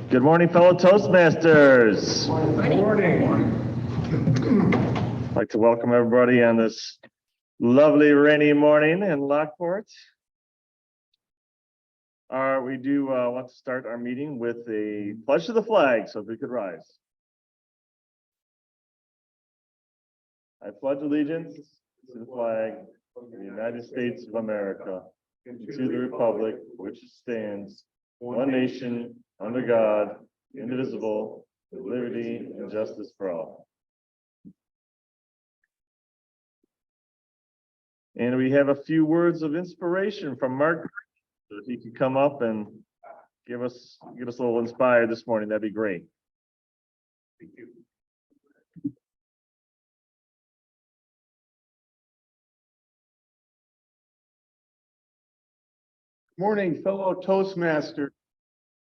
Good morning, fellow Toastmasters. Good morning. I'd like to welcome everybody on this lovely rainy morning in Lockport. We do want to start our meeting with a pledge to the flag, so if we could rise. I pledge allegiance to the flag of the United States of America, and to the republic which stands one nation under God, indivisible, with liberty and justice for all. And we have a few words of inspiration from Mark. So if he could come up and get us a little inspired this morning, that'd be great. Thank you. Morning, fellow Toastmasters.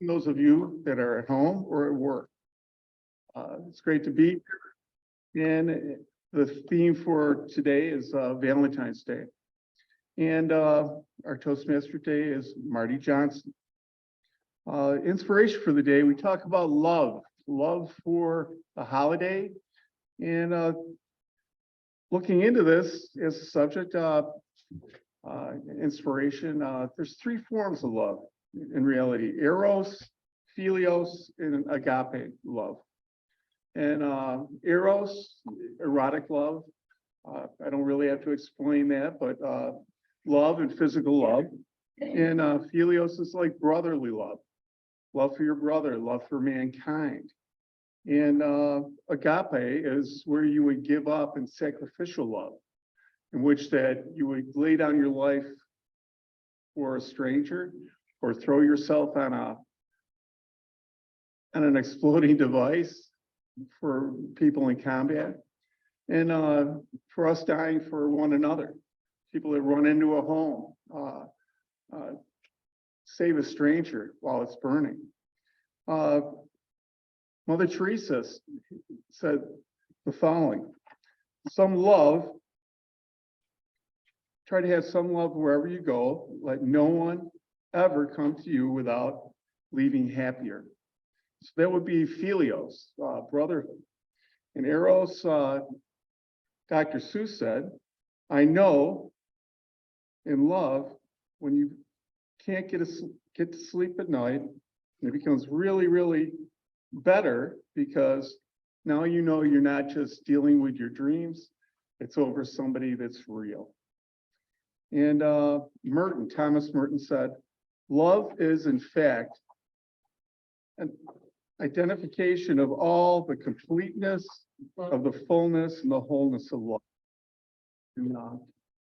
Those of you that are at home or at work. It's great to be here. And the theme for today is Valentine's Day. And our Toastmaster Day is Marty Johnson. Inspiration for the day, we talk about love for the holiday. And looking into this as a subject, inspiration, there's three forms of love in reality: eros, philios, and agape love. And eros, erotic love, I don't really have to explain that, but love and physical love. And philios is like brotherly love for your brother, love for mankind. And agape is where you would give up in sacrificial love, in which that you would lay down your life for a stranger or throw yourself on an exploding device for people in combat, and for us dying for one another, people that run into a home, save a stranger while it's burning. Mother Teresa said the following: try to have some love wherever you go. Let no one ever come to you without leaving happier. So that would be philios, brotherhood. And eros, Dr. Seuss said, I know in love, when you can't get to sleep at night, it becomes really, really better, because now you know you're not just dealing with your dreams, it's over somebody that's real. And Thomas Merton said, love is in fact an identification of all the completeness of the fullness and the wholeness of love. And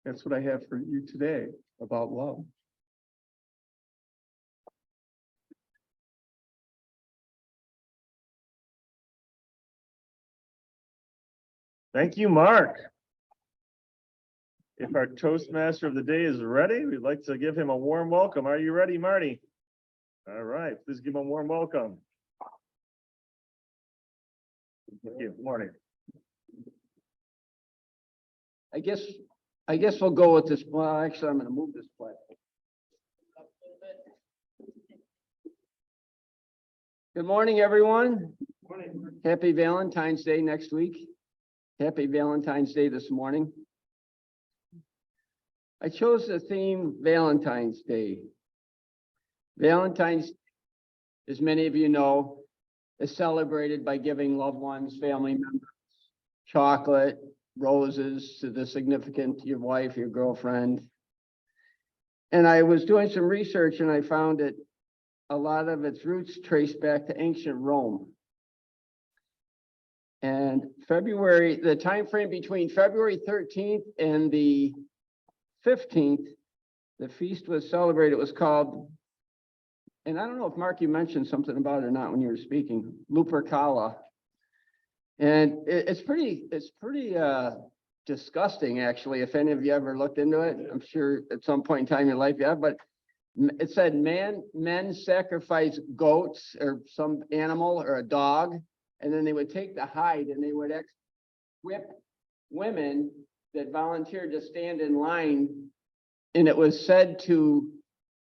that's what I have for you today about love. Thank you, Mark. If our Toastmaster of the day is ready, we'd like to give him a warm welcome. Are you ready, Marty? All right, please give him a warm welcome. Thank you. Good morning. I guess we'll go with this. Well, actually, I'm going to move this platform up a little bit. Good morning, everyone. Morning. Happy Valentine's Day next week. Happy Valentine's Day this morning. I chose the theme Valentine's Day. Valentine's, as many of you know, is celebrated by giving loved ones, family members, chocolate, roses to the significant, your wife, your girlfriend. And I was doing some research and I found that a lot of its roots trace back to ancient Rome. And the time frame between February 13th and the 15th, the feast was celebrated. It was called, and I don't know if Mark, you mentioned something about it or not when you were speaking, Lupercalia. And it's pretty disgusting, actually, if any of you ever looked into it. I'm sure at some point in time in your life you have, but it said men sacrifice goats or some animal or a dog, and then they would take the hide and they would whip women that volunteered to stand in line, and it was said to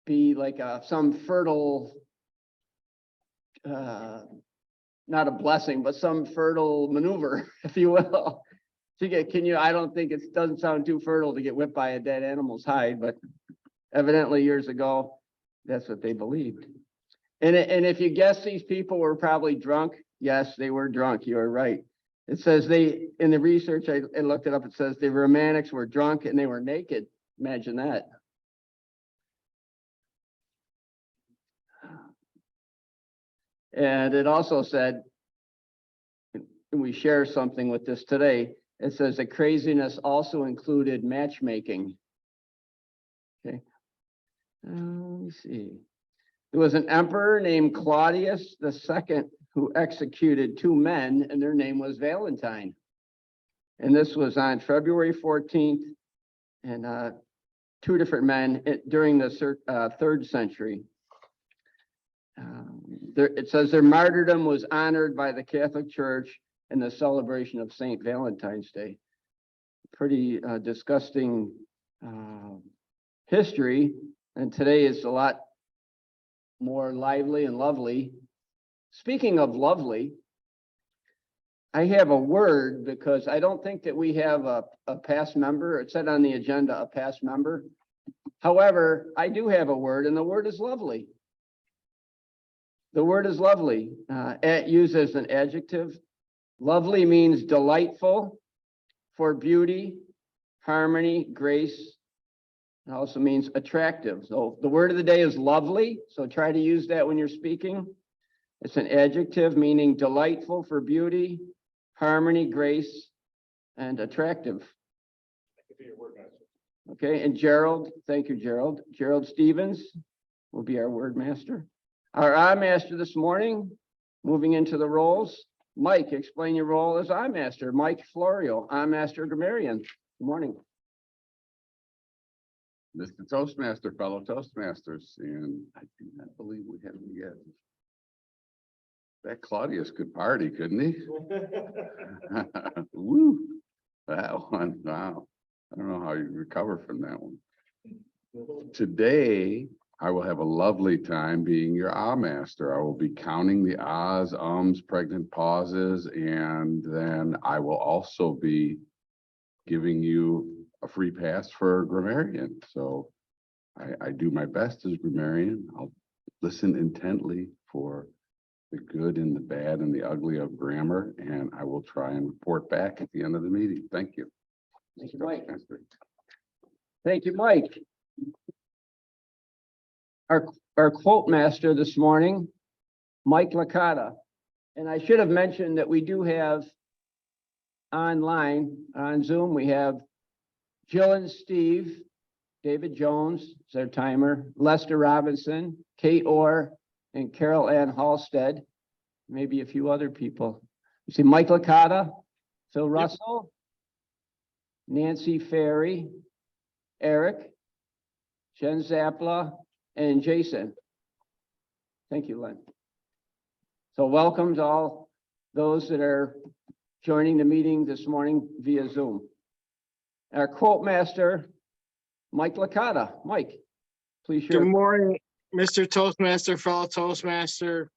be like some fertile not a blessing, but some fertile maneuver, if you will. To get, I don't think it doesn't sound too fertile to get whipped by a dead animal's hide, but evidently years ago, that's what they believed. And if you guess these people were probably drunk, yes, they were drunk. You are right. It says in the research, I looked it up, it says the Romantics were drunk and they were naked. Imagine that. And it also said, and we share something with this today, it says the craziness also included matchmaking. Okay. Let me see. There was an emperor named Claudius II who executed two men, and their name was Valentine. And this was on February 14th, and two different men during the 3rd century. It says their martyrdom was honored by the Catholic Church in the celebration of St. Valentine's Day. Pretty disgusting history, and today it's a lot more lively and lovely. Speaking of lovely, I have a word because I don't think that we have a past member. It said on the agenda, a past member. However, I do have a word, and the word is lovely. The word is lovely, used as an adjective. Lovely means delightful, for beauty, harmony, grace. It also means attractive. So the word of the day is lovely. So try to use that when you're speaking. It's an adjective meaning delightful for beauty, harmony, grace, and attractive. Okay, and Gerald, thank you, Gerald. Gerald Stevens will be our word master. Our I master this morning, moving into the roles. Mike, explain your role as I master. Mike Florio, I master grammarian. Good morning. Mr. Toastmaster, fellow Toastmasters, and I do not believe we have him yet. That Claudius could party, couldn't he? Woo, that one, wow. I don't know how you recover from that one. Today, I will have a lovely time being your ah master. I will be counting the ahs, ums, pregnant pauses, and then I will also be giving you a free pass for grammarian. So I do my best as grammarian. I'll listen intently for the good and the bad and the ugly of grammar, and I will try and report back at the end of the meeting. Thank you. Thank you, Mike. Thank you, Mike. Our quote master this morning, Mike Licata. And I should have mentioned that we do have online on Zoom, we have Jill and Steve, David Jones is their timer, Lester Robinson, Kate Orr, and Carol Ann Halstead, maybe a few other people. You see Mike Licata, Phil Russell, Nancy Ferry, Eric, Jen Zapla, and Jason. Thank you, Len. So welcome to all those that are joining the meeting this morning via Zoom. Our quote master, Mike Licata. Mike, please share. Good morning, Mr. Toastmaster, fellow Toastmaster.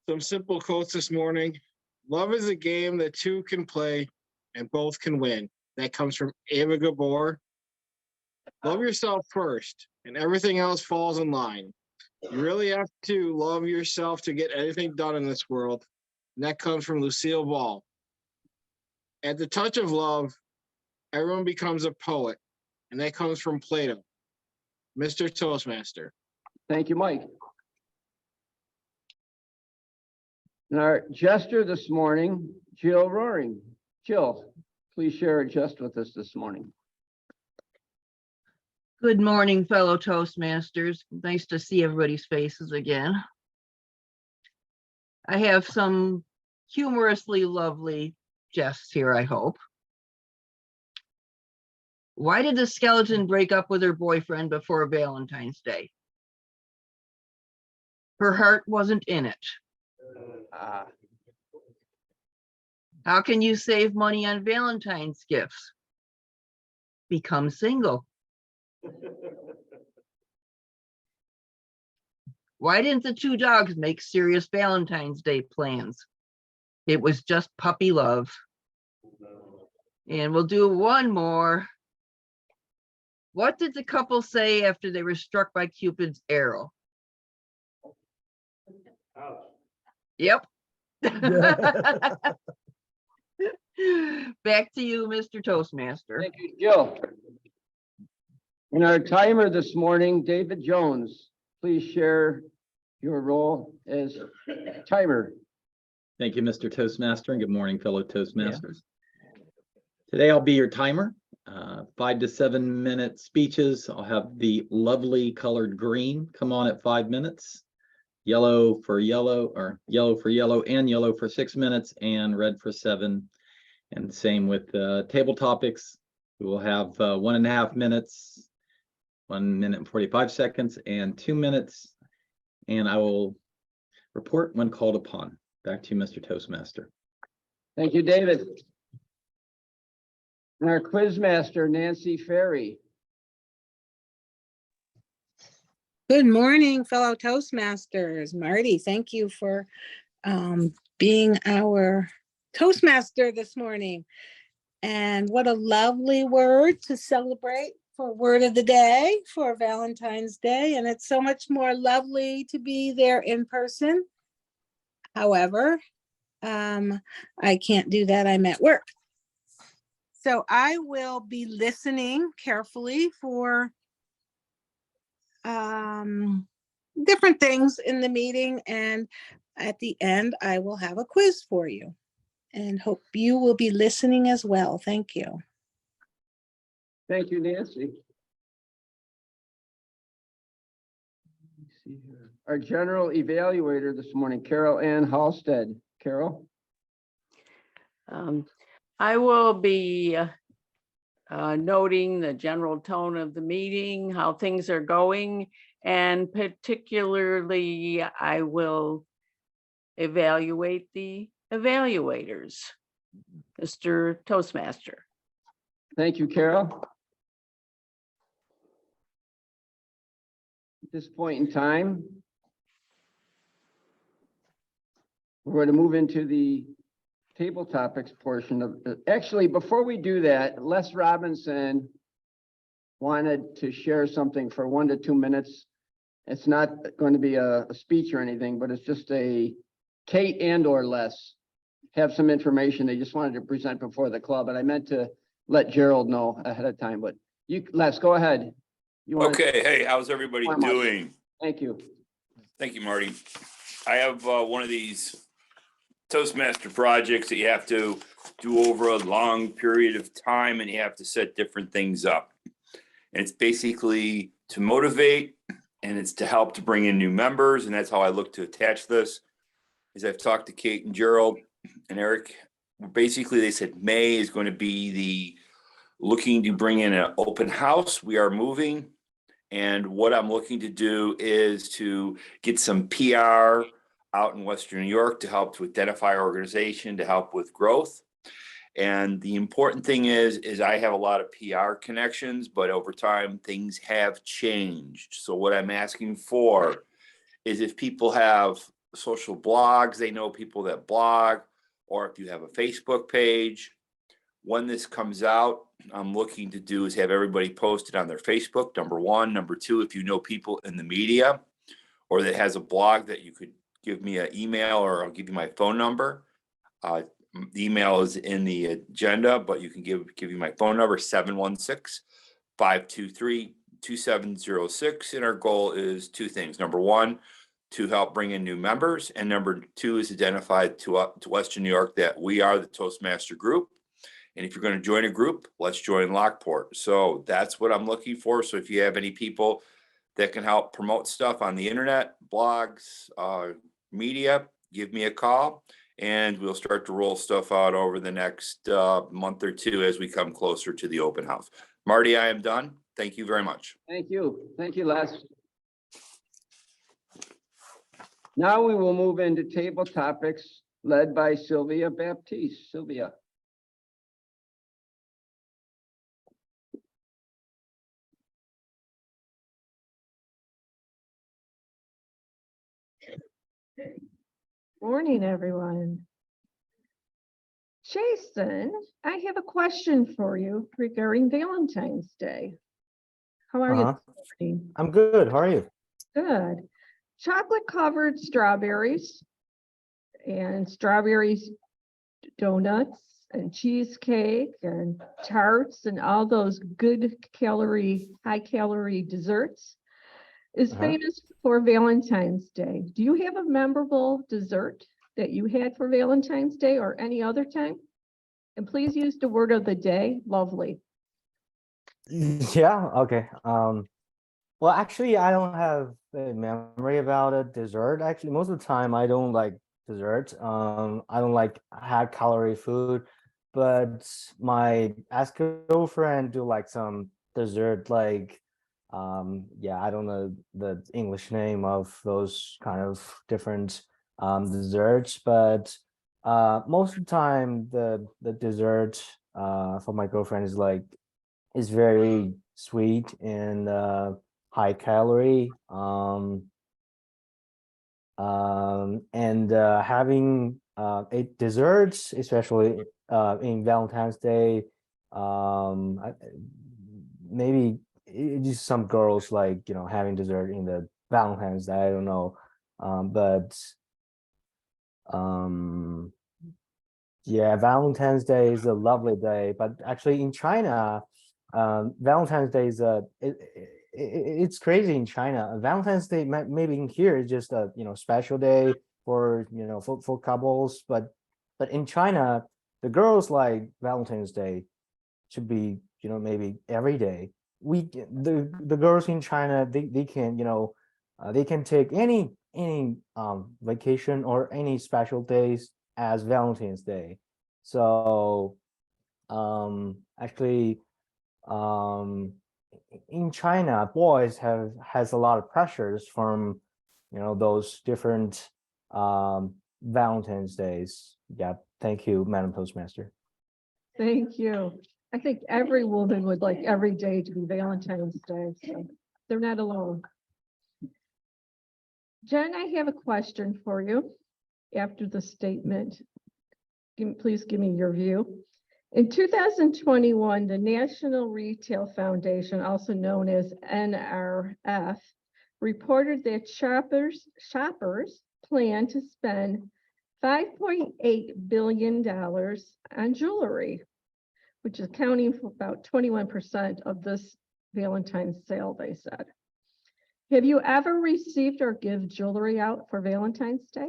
Some simple quotes this morning. Love is a game that two can play and both can win. That comes from Ava Gabor. Love yourself first, and everything else falls in line. You really have to love yourself to get anything done in this world. And that comes from Lucille Ball. At the touch of love, everyone becomes a poet. And that comes from Plato. Mr. Toastmaster. Thank you, Mike. And our jester this morning, Jill Roaring. Jill, please share a jest with us this morning. Good morning, fellow Toastmasters. Nice to see everybody's faces again. I have some humorously lovely jests here, I hope. Why did the skeleton break up with her boyfriend before Valentine's Day? Her heart wasn't in it. How can you save money on Valentine's gifts? Become single. Why didn't the two dogs make serious Valentine's Day plans? It was just puppy love. And we'll do one more. What did the couple say after they were struck by Cupid's arrow? Yep. Back to you, Mr. Toastmaster. Thank you, Jill. In our timer this morning, David Jones, please share your role as timer. Thank you, Mr. Toastmaster, and good morning, fellow Toastmasters. Today I'll be your timer. 5 to 7 minute speeches. I'll have the lovely colored green come on at 5 minutes, yellow for yellow, or yellow for yellow, and yellow for 6 minutes, and red for 7. And same with table topics. We will have 1.5 minutes, 1 minute and 45 seconds, and 2 minutes. And I will report when called upon. Back to you, Mr. Toastmaster. Thank you, David. And our quiz master, Nancy Ferry. Good morning, fellow Toastmasters. Marty, thank you for being our Toastmaster this morning. And what a lovely word to celebrate for Word of the Day for Valentine's Day. And it's so much more lovely to be there in person. However, I can't do that. I'm at work. So I will be listening carefully for different things in the meeting, and at the end I will have a quiz for you, and hope you will be listening as well. Thank you. Thank you, Nancy. Our general evaluator this morning, Carol Ann Halstead. Carol? I will be noting the general tone of the meeting, how things are going, and particularly I will evaluate the evaluators, Mr. Toastmaster. Thank you, Carol. At this point in time, we're going to move into the table topics portion of actually, before we do that, Les Robinson wanted to share something for 1 to 2 minutes. It's not going to be a speech or anything, but it's just Kate and or Les have some information they just wanted to present before the club. And I meant to let Gerald know ahead of time, but Les, go ahead. Okay, hey, how's everybody doing? Thank you. Thank you, Marty. I have one of these Toastmaster projects that you have to do over a long period of time, and you have to set different things up. And it's basically to motivate, and it's to help to bring in new members, and that's how I look to attach this. As I've talked to Kate and Gerald and Eric, basically they said May is going to be the looking to bring in an open house. We are moving, and what I'm looking to do is to get some PR out in Western New York to help to identify our organization, to help with growth. And the important thing is I have a lot of PR connections, but over time things have changed. So what I'm asking for is if people have social blogs, they know people that blog, or if you have a Facebook page, when this comes out, I'm looking to do is have everybody post it on their Facebook, number one. Number two, if you know people in the media or that has a blog that you could give me an email, or I'll give you my phone number. The email is in the agenda, but you can give you my phone number, 716-523-2706. And our goal is 2 things. Number one, to help bring in new members. And number 2 is identify to Western New York that we are the Toastmaster group. And if you're going to join a group, let's join Lockport. So that's what I'm looking for. So if you have any people that can help promote stuff on the internet, blogs, media, give me a call, and we'll start to roll stuff out over the next month or 2 as we come closer to the open house. Marty, I am done. Thank you very much. Thank you. Thank you, Les. Now we will move into table topics led by Sylvia Baptiste. Sylvia. Morning, everyone. Jason, I have a question for you regarding Valentine's Day. How are you Uh-huh. this morning? I'm good. How are you? Good. Chocolate covered strawberries and strawberries donuts and cheesecake and tarts and all those good calorie, high calorie desserts is Uh-huh. famous for Valentine's Day. Do you have a memorable dessert that you had for Valentine's Day or any other time? And please use the word of the day, lovely. Yeah, okay. Well, actually, I don't have a memory about a dessert. Actually, most of the time I don't like dessert. I don't like high calorie food, but my ex-girlfriend do like some dessert like yeah, I don't know the English name of those kind of different desserts, but most of the time the dessert for my girlfriend is very sweet and high calorie. And having eight desserts, especially in Valentine's Day, maybe just some girls like having dessert in the Valentine's Day. I don't know, but um, yeah, Valentine's Day is a lovely day, but actually in China, Valentine's Day is it's crazy in China. Valentine's Day maybe in here is just a special day for for couples, but in China, the girls like Valentine's Day should be maybe every day. The girls in China they can they can take any vacation or any special days as Valentine's Day. So actually um in China, boys has a lot of pressures from those different Valentine's Days. Yeah, thank you, Madam Postmaster. Thank you. I think every woman would like every day to be Valentine's Day, so they're not alone. Jen, I have a question for you after the statement. Please give me your view. In 2021, the National Retail Foundation, also known as NRF, reported that shoppers plan to spend $5.8 billion on jewelry, which is accounting for about 21% of this Valentine's sale, they said. Have you ever received or give jewelry out for Valentine's Day?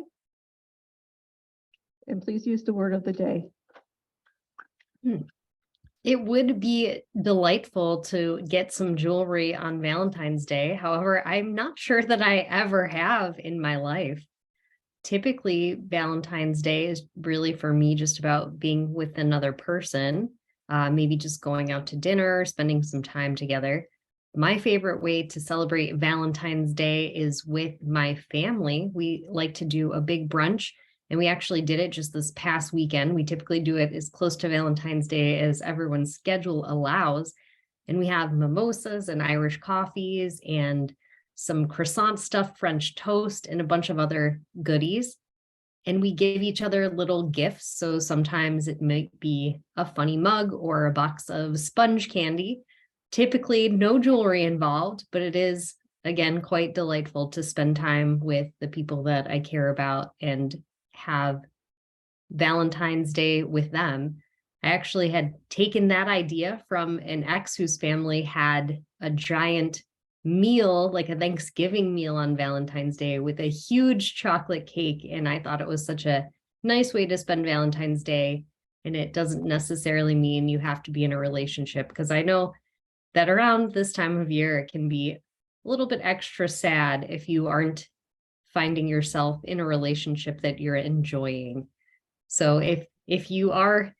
And please use the word of the day. It would be delightful to get some jewelry on Valentine's Day. However, I'm not sure that I ever have in my life. Typically, Valentine's Day is really for me just about being with another person, maybe just going out to dinner, spending some time together. My favorite way to celebrate Valentine's Day is with my family. We like to do a big brunch, and we actually did it just this past weekend. We typically do it as close to Valentine's Day as everyone's schedule allows. And we have mimosas and Irish coffees and some croissant stuffed French toast and a bunch of other goodies. And we give each other little gifts. So sometimes it might be a funny mug or a box of sponge candy. Typically no jewelry involved, but it is, again, quite delightful to spend time with the people that I care about and have Valentine's Day with them. I actually had taken that idea from an ex whose family had a giant meal, like a Thanksgiving meal on Valentine's Day with a huge chocolate cake. And I thought it was such a nice way to spend Valentine's Day. And it doesn't necessarily mean you have to be in a relationship, because I know that around this time of year, it can be a little bit extra sad if you aren't finding yourself in a relationship that you're enjoying. So if you are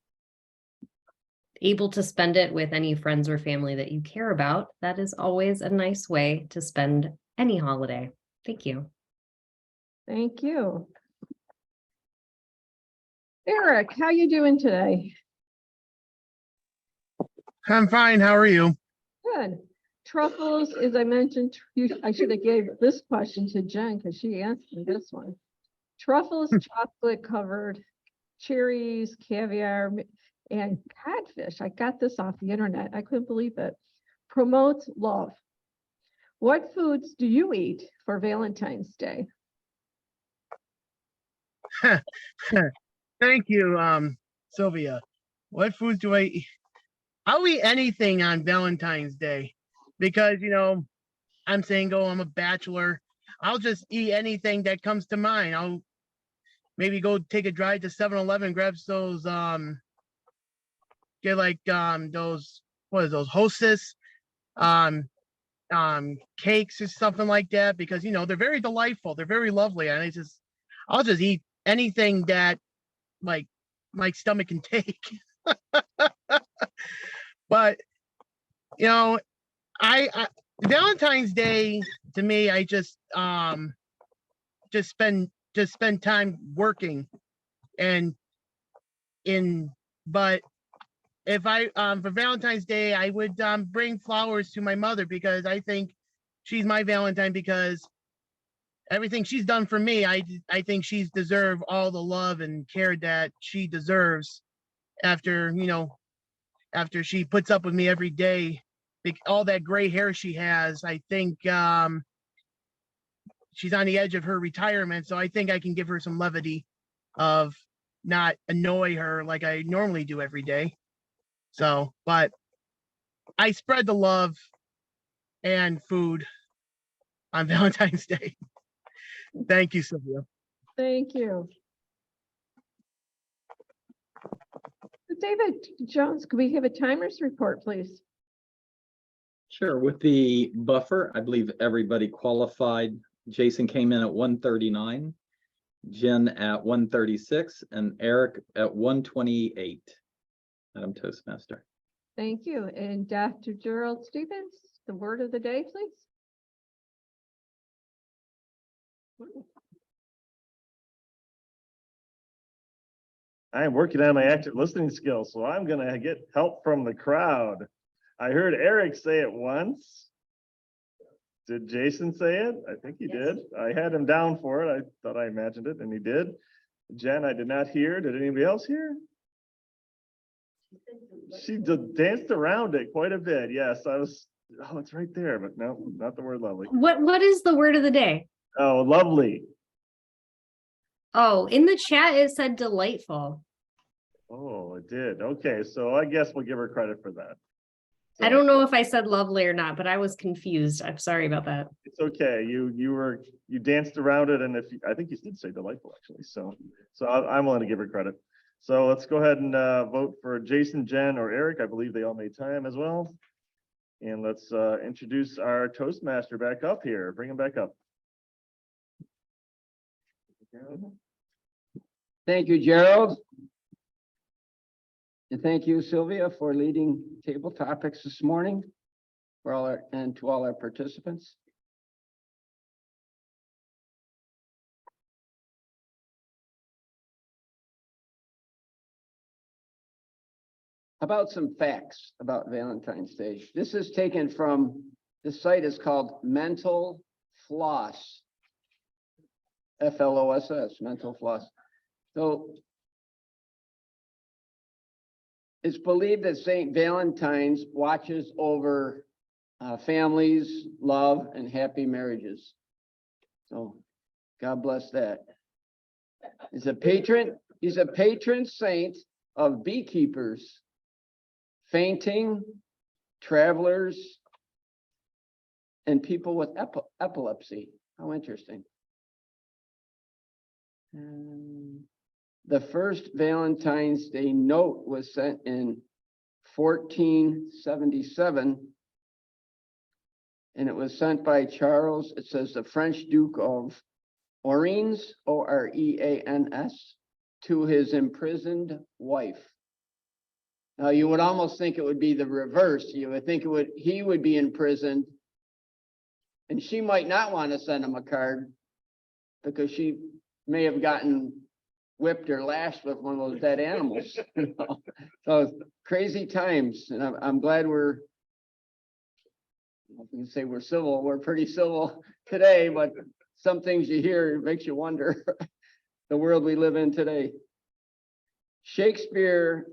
able to spend it with any friends or family that you care about, that is always a nice way to spend any holiday. Thank you. Thank you. Eric, how you doing today? I'm fine. How are you? Good. Truffles, as I mentioned, I should have gave this question to Jen because she asked me this one. Truffles, chocolate covered, cherries, caviar, and codfish. I got this off the internet. I couldn't believe it. Promotes love. What foods do you eat for Valentine's Day? Thank you, Sylvia. What foods do I eat? I'll eat anything on Valentine's Day because, I'm single, I'm a bachelor. I'll just eat anything that comes to mind. I'll maybe go take a drive to 7-Eleven, grab those, get like, those, what is those, Hostess, cakes or something like that because, they're very delightful. They're very lovely. And I'll just eat anything that like my stomach can take. But I Valentine's Day to me, I just spend time working and but if I for Valentine's Day I would bring flowers to my mother because I think she's my Valentine because everything she's done for me, I think she's deserved all the love and care that she deserves after after she puts up with me every day. All that gray hair she has, I think she's on the edge of her retirement, so I think I can give her some levity of not annoy her like I normally do every day. So, but I spread the love and food on Valentine's Day. Thank you, Sylvia. Thank you. David Jones, could we have a timers report, please? Sure. With the buffer, I believe everybody qualified. Jason came in at 139, Jen at 136, and Eric at 128. Madam Toastmaster. Thank you. And Dr. Gerald Stevens, the word of the day, please. I'm working on my active listening skills, so I'm gonna get help from the crowd. I heard Eric say it once. Did Jason say it? I think he did. I had him down for it. I thought I imagined it, and he did. Jen, I did not hear. Did anybody else hear? She danced around it quite a bit. Yes, oh, it's right there, but no, not the word lovely. What is the word of the day? Oh, lovely. Oh, in the chat, it said delightful. Oh, it did. Okay, so I guess we'll give her credit for that. So, I don't know if I said lovely or not, but I was confused. I'm sorry about that. it's okay. You danced around it, and I think you did say delightful actually. So I'm willing to give her credit. So let's go ahead and vote for Jason, Jen, or Eric. I believe they all made time as well. And let's introduce our Toastmaster back up here. Bring him back up. Thank you, Gerald. And thank you, Sylvia, for leading table topics this morning for all and to all our participants. How about some facts about Valentine's Day? This is taken from, the site is called Mental Floss. Floss, Mental Floss. So it's believed that St. Valentine's watches over families, love, and happy marriages. So God bless that. He's a patron saint of beekeepers, fainting, travelers, and people with epilepsy. How interesting. The first Valentine's Day note was sent in 1477, and it was sent by Charles, it says the French Duke of Orleans, Oreans, to his imprisoned wife. Now you would almost think it would be the reverse. You would think he would be imprisoned, and she might not want to send him a card because she may have gotten whipped or lashed with one of those dead animals. So crazy times, and I'm glad we're, I can say we're civil. We're pretty civil today, but some things you hear, it makes you wonder. the world we live in today. Shakespeare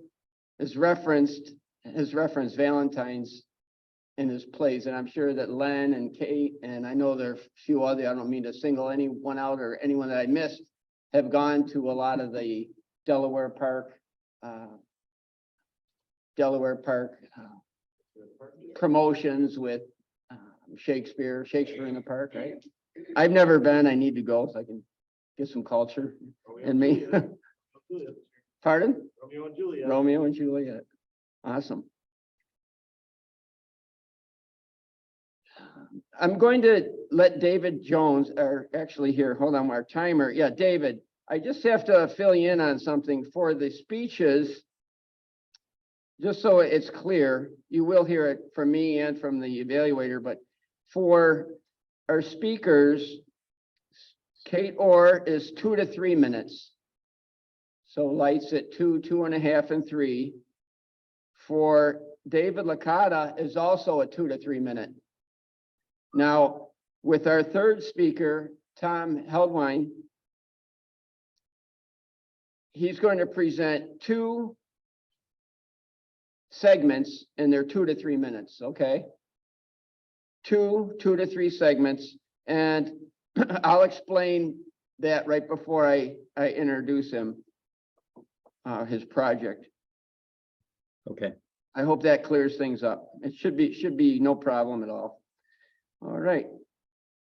has referenced Valentine's in his plays, and I'm sure that Len and Kate, and I know there are a few other, I don't mean to single anyone out or anyone that I missed, have gone to a lot of the Delaware Park promotions with Shakespeare in the Park, right? I've never been, I need to go so I can get some culture in me. Pardon? Romeo and Juliet. Romeo and Juliet. Awesome. I'm going to let David Jones, or actually here, hold on, our timer. Yeah, David, I just have to fill you in on something for the speeches. Just so it's clear, you will hear it from me and from the evaluator, but for our speakers, Kate Orr is 2 to 3 minutes. So lights at 2, 2.5, and 3. For David Licata is also a 2 to 3 minute. Now, with our third speaker, Tom Heldwine, he's going to present 2 segments and they're 2 to 3 minutes, okay? 2 to 3 segments, and I'll explain that right before I introduce him, his project. Okay. I hope that clears things up. It should be no problem at all. All right.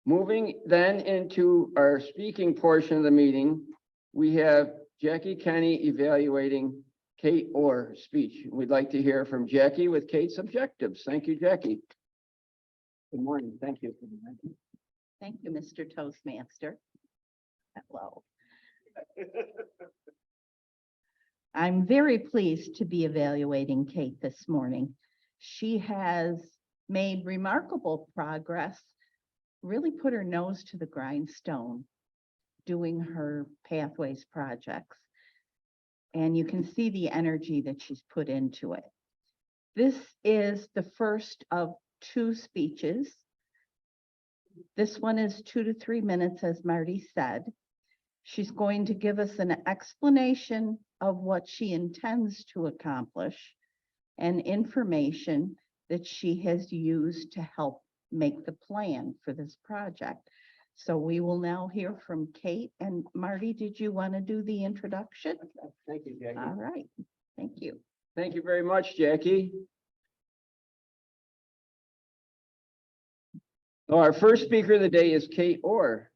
Moving then into our speaking portion of the meeting, we have Jackie Kenny evaluating Kate Orr's speech. We'd like to hear from Jackie with Kate's objectives. Thank you, Jackie. Good morning. Thank you. Thank you, Mr. Toastmaster. Hello. I'm very pleased to be evaluating Kate this morning. She has made remarkable progress, really put her nose to the grindstone doing her Pathways projects. And you can see the energy that she's put into it. This is the first of 2 speeches. This one is 2 to 3 minutes, as Marty said. She's going to give us an explanation of what she intends to accomplish and information that she has used to help make the plan for this project. So we will now hear from Kate. And Marty, did you want to do the introduction? Thank you, Jackie. All right, thank you. Thank you very much, Jackie. So our first speaker of the day is Kate Orr.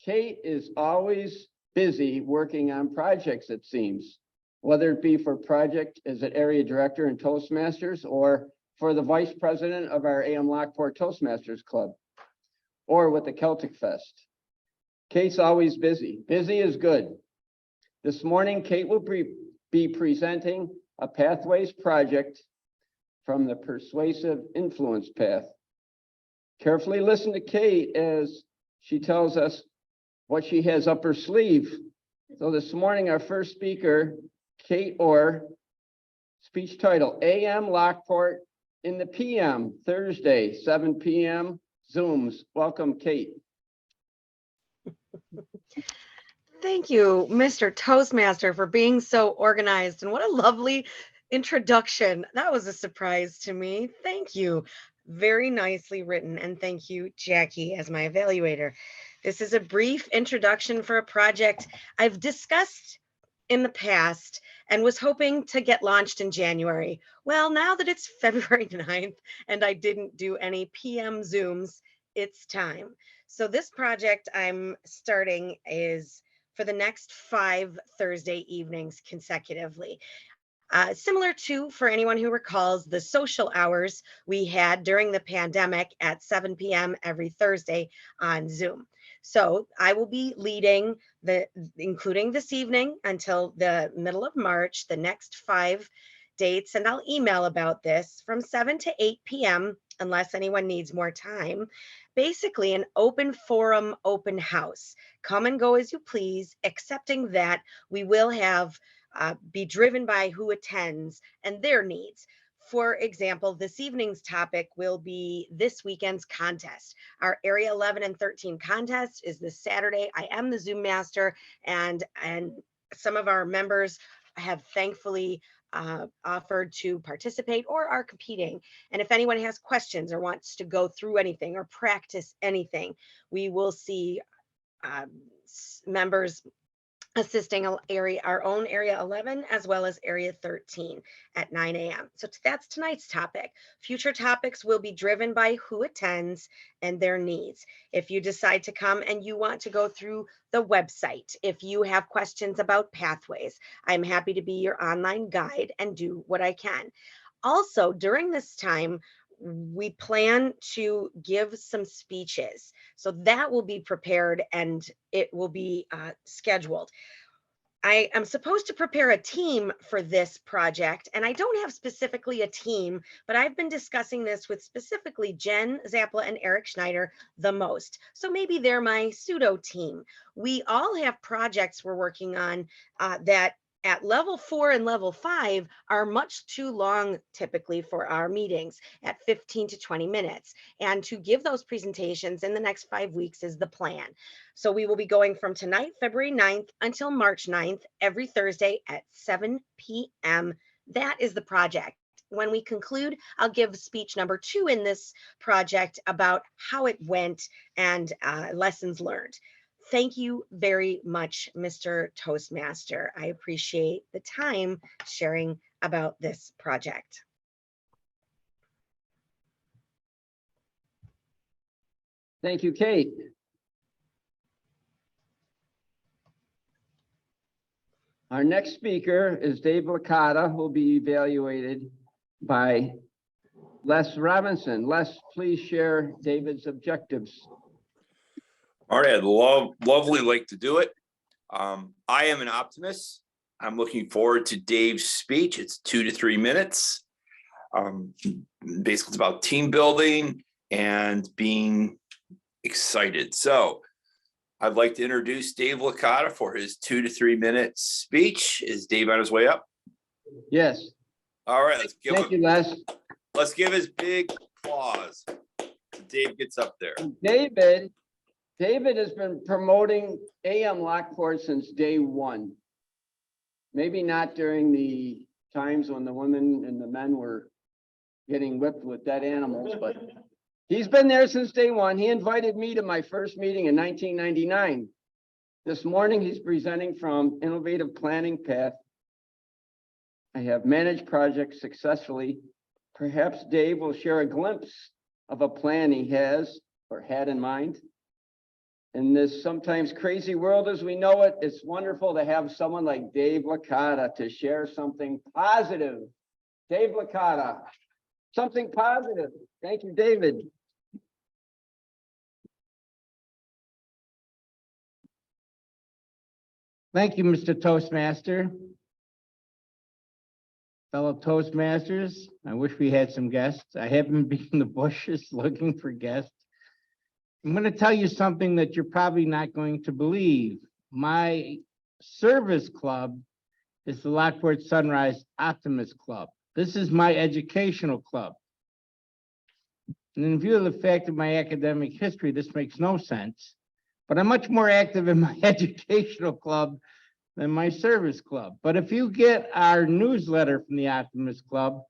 Kate is always busy working on projects, it seems, whether it be for project as an area director in Toastmasters or for the vice president of our AM Lockport Toastmasters Club or with the Celtic Fest. Kate's always busy. Busy is good. This morning, Kate will be presenting a Pathways project from the Persuasive Influence Path. Carefully listen to Kate as she tells us what she has up her sleeve. So this morning, our first speaker, Kate Orr, speech title, AM Lockport in the PM, Thursday, 7 p.m., Zooms. Welcome, Kate. Thank you, Mr. Toastmaster, for being so organized, and what a lovely introduction. That was a surprise to me. Thank you. Very nicely written, and thank you, Jackie, as my evaluator. This is a brief introduction for a project I've discussed in the past and was hoping to get launched in January. Well, now that it's February 9th and I didn't do any PM Zooms, it's time. So this project I'm starting is for the next 5 Thursday evenings consecutively. Similar to, for anyone who recalls, the social hours we had during the pandemic at 7 p.m. every Thursday on Zoom. So I will be leading including this evening until the middle of March, the next 5 dates, and I'll email about this from 7 to 8 p.m. unless anyone needs more time. Basically an open forum, open house. Come and go as you please, accepting that we will have be driven by who attends and their needs. For example, this evening's topic will be this weekend's contest. Our Area 11 and 13 contest is this Saturday. I am the Zoom master, and some of our members have thankfully offered to participate or are competing. And if anyone has questions or wants to go through anything or practice anything, we will see members assisting our own area 11 as well as area 13 at 9 a.m. So that's tonight's topic. Future topics will be driven by who attends and their needs. If you decide to come and you want to go through the website, if you have questions about pathways, I'm happy to be your online guide and do what I can. Also, during this time, we plan to give some speeches. So that will be prepared and it will be scheduled. I am supposed to prepare a team for this project, and I don't have specifically a team, but I've been discussing this with specifically Jen Zappala and Eric Schneider the most. So maybe they're my pseudo team. We all have projects we're working on that at level 4 and level 5 are much too long typically for our meetings at 15 to 20 minutes. And to give those presentations in the next 5 weeks is the plan. So we will be going from tonight, February 9th until March 9th, every Thursday at 7 p.m. That is the project. When we conclude, I'll give speech number 2 in this project about how it went and lessons learned. Thank you very much, Mr. Toastmaster. I appreciate the time sharing about this project. Thank you, Kate. Our next speaker is Dave Licata, who will be evaluated by Les Robinson. Les, please share David's objectives. All right, I'd lovely like to do it. I am an optimist. I'm looking forward to Dave's speech. It's 2 to 3 minutes. Basically, it's about team building and being excited. So I'd like to introduce Dave Licata for his 2 to 3 minute speech. Is Dave on his way up? Yes. All right, let's give Thank you, Les. Let's give his big applause. Dave gets up there. David has been promoting AM Lockport since day one. Maybe not during the times when the women and the men were getting whipped with dead animals, but he's been there since day one. He invited me to my first meeting in 1999. This morning, he's presenting from Innovative Planning Path. I have managed projects successfully. Perhaps Dave will share a glimpse of a plan he has or had in mind. In this sometimes crazy world as we know it, it's wonderful to have someone like Dave Licata to share something positive. Dave Licata, something positive. Thank you, David. Thank you, Mr. Toastmaster. Fellow Toastmasters, I wish we had some guests. I haven't been in the bushes looking for guests. I'm going to tell you something that you're probably not going to believe. My service club is the Lockport Sunrise Optimist Club. This is my educational club. And in view of the fact of my academic history, this makes no sense. But I'm much more active in my educational club than my service club. But if you get our newsletter from the Optimist Club,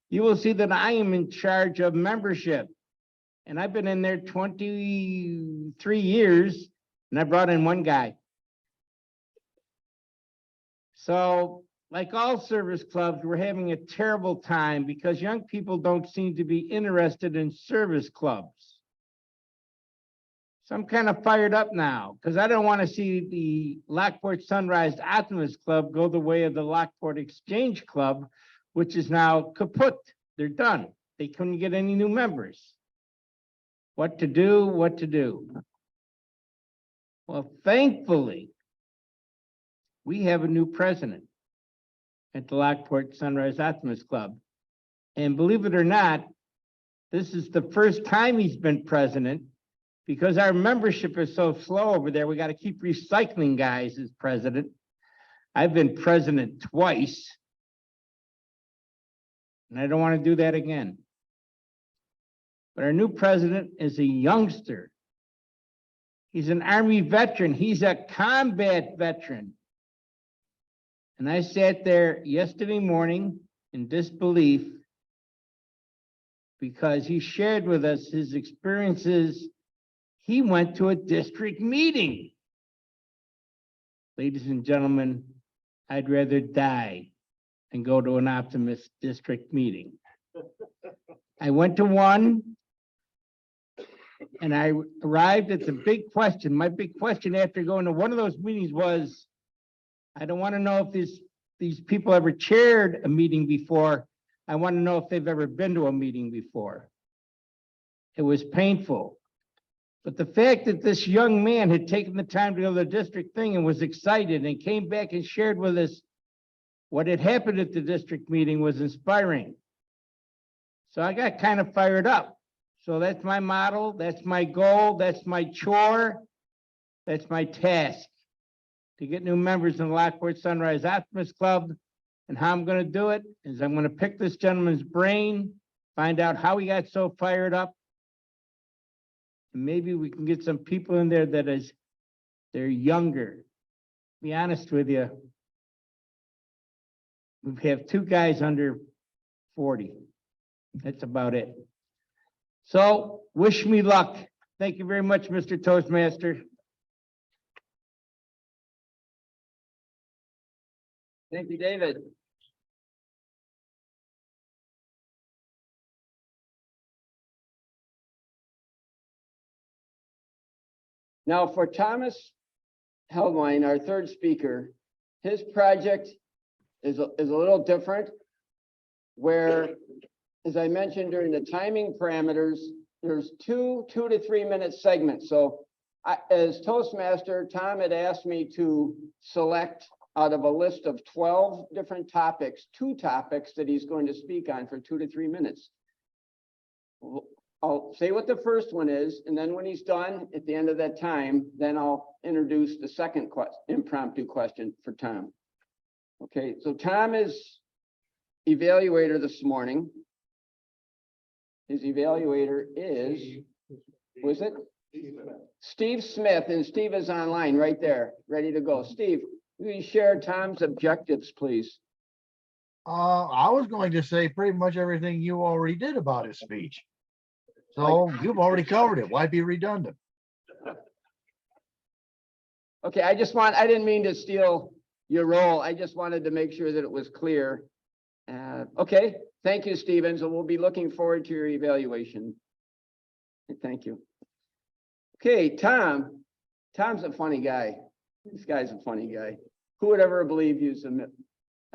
you will see that I am in charge of membership. And I've been in there 23 years, and I brought in one guy. So, like all service clubs, we're having a terrible time because young people don't seem to be interested in service clubs. So I'm kind of fired up now because I don't want to see the Lockport Sunrise Optimist Club go the way of the Lockport Exchange Club, which is now kaput. They're done. They couldn't get any new members. What to do, what to do? Well, thankfully, we have a new president at the Lockport Sunrise Optimist Club. And believe it or not, this is the first time he's been president because our membership is so slow over there. We got to keep recycling guys as president. I've been president twice. And I don't want to do that again. But our new president is a youngster. He's an Army veteran. He's a combat veteran. And I sat there yesterday morning in disbelief because he shared with us his experiences. He went to a district meeting. Ladies and gentlemen, I'd rather die than go to an Optimist district meeting. I went to one and I arrived at the big question. My big question after going to one of those meetings was, I don't want to know if these people ever chaired a meeting before. I want to know if they've ever been to a meeting before. It was painful. But the fact that this young man had taken the time to go to the district thing and was excited and came back and shared with us what had happened at the district meeting was inspiring. So I got kind of fired up. So that's my model, that's my goal, that's my chore, that's my task. To get new members in the Lockport Sunrise Optimist Club. And how I'm going to do it is I'm going to pick this gentleman's brain, find out how he got so fired up. And maybe we can get some people in there they're younger. Be honest with you. We have 2 guys under 40. That's about it. So wish me luck. Thank you very much, Mr. Toastmaster. Thank you, David. Now for Thomas Heldwine, our third speaker, his project is a little different, where, as I mentioned during the timing parameters, there's 2 to 3 minute segments. So as Toastmaster, Tom had asked me to select out of a list of 12 different topics, 2 topics that he's going to speak on for 2 to 3 minutes. I'll say what the first one is, and then when he's done at the end of that time, then I'll introduce the second impromptu question for Tom. Okay, so Tom is evaluator this morning. His evaluator is, was it? Steve Smith, and Steve is online right there, ready to go. Steve, will you share Tom's objectives, please? I was going to say pretty much everything you already did about his speech. So you've already covered it. Why be redundant? Okay, I didn't mean to steal your role. I just wanted to make sure that it was clear. Okay, thank you, Stephen. So we'll be looking forward to your evaluation. Thank you. Okay, Tom. Tom's a funny guy. This guy's a funny guy. Who would ever believe he's an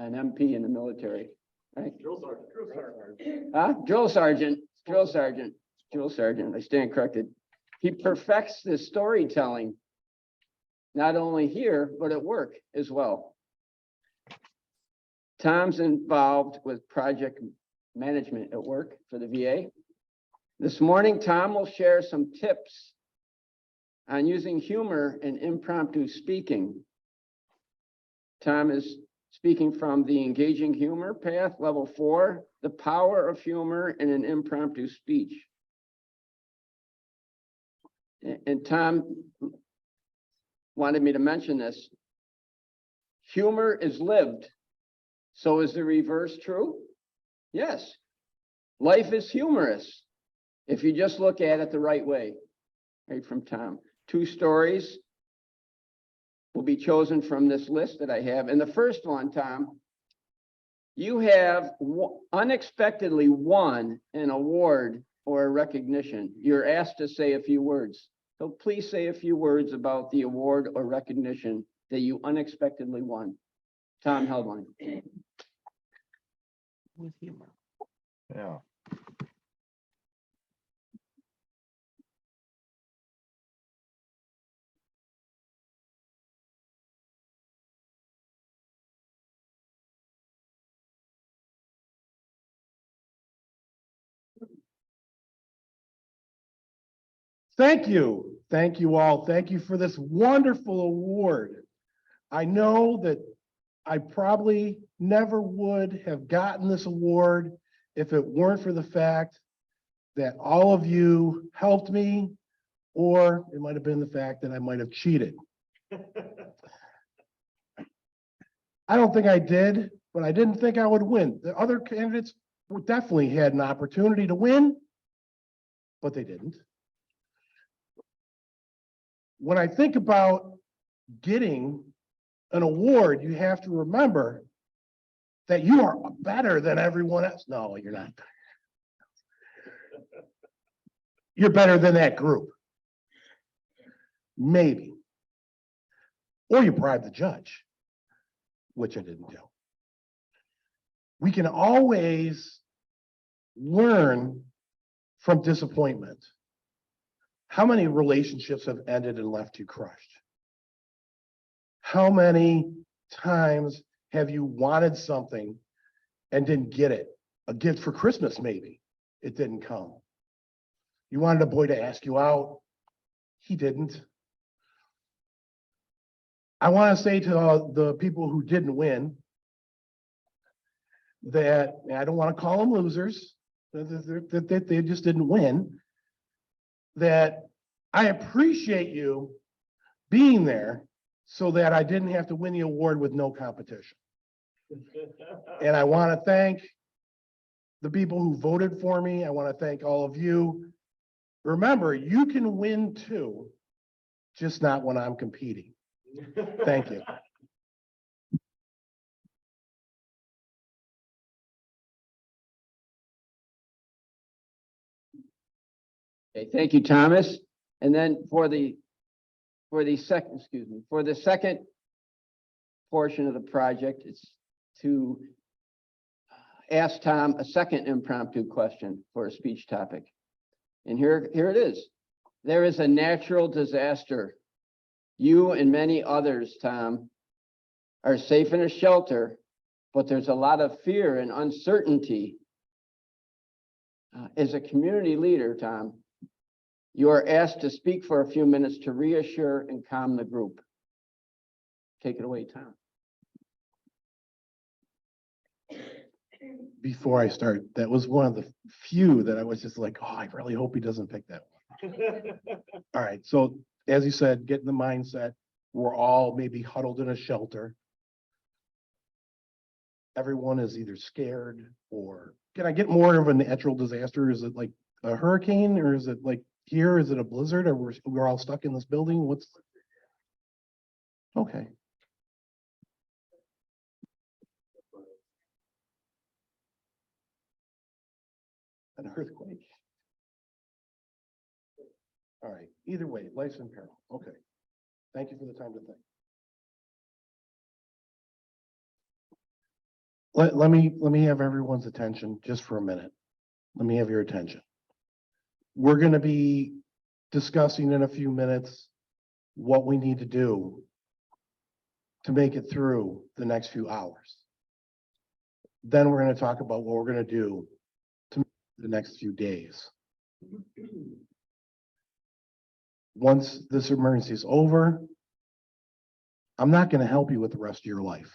MP in the military? Right? Drill sergeant. Huh? Drill sergeant. Drill sergeant. Drill sergeant. I stand corrected. He perfects the storytelling, not only here, but at work as well. Tom's involved with project management at work for the VA. This morning, Tom will share some tips on using humor in impromptu speaking. Tom is speaking from the Engaging Humor Path, Level 4, the power of humor in an impromptu speech. And Tom wanted me to mention this. Humor is lived. So is the reverse true? Yes. Life is humorous if you just look at it the right way. Right from Tom. 2 stories will be chosen from this list that I have. And the first one, Tom, you have unexpectedly won an award or a recognition. You're asked to say a few words. So please say a few words about the award or recognition that you unexpectedly won. Tom Heldwine. With humor. Yeah. Thank you. Thank you all. Thank you for this wonderful award. I know that I probably never would have gotten this award if it weren't for the fact that all of you helped me, or it might have been the fact that I might have cheated. I don't think I did, but I didn't think I would win. The other candidates definitely had an opportunity to win, but they didn't. When I think about getting an award, you have to remember that you are better than everyone else. No, you're not. You're better than that group. Maybe. Or you bribe the judge, which I didn't do. We can always learn from disappointment. How many relationships have ended and left you crushed? How many times have you wanted something and didn't get it? A gift for Christmas, maybe. It didn't come. You wanted a boy to ask you out. He didn't. I want to say to the people who didn't win that, and I don't want to call them losers, that they just didn't win, that I appreciate you being there so that I didn't have to win the award with no competition. And I want to thank the people who voted for me. I want to thank all of you. Remember, you can win too, just not when I'm competing. Thank you. Okay, thank you, Thomas. And then for the second portion of the project, it's to ask Tom a second impromptu question for a speech topic. And here it is. There is a natural disaster. You and many others, Tom, are safe in a shelter, but there's a lot of fear and uncertainty. As a community leader, Tom, you are asked to speak for a few minutes to reassure and calm the group. Take it away, Tom. Before I start, that was one of the few that I was just like, oh, I really hope he doesn't pick that one. All right, so as you said, get in the mindset. We're all maybe huddled in a shelter. Everyone is either scared or, can I get more of a natural disaster? Is it like a hurricane, or is it like here? Is it a blizzard, or we're all stuck in this building? What's, okay. An earthquake. All right, either way, life's in peril. Okay. Thank you for the time to think. Let me have everyone's attention just for a minute. Let me have your attention. We're going to be discussing in a few minutes what we need to do to make it through the next few hours. Then we're going to talk about what we're going to do to the next few days. Once this emergency is over, I'm not going to help you with the rest of your life.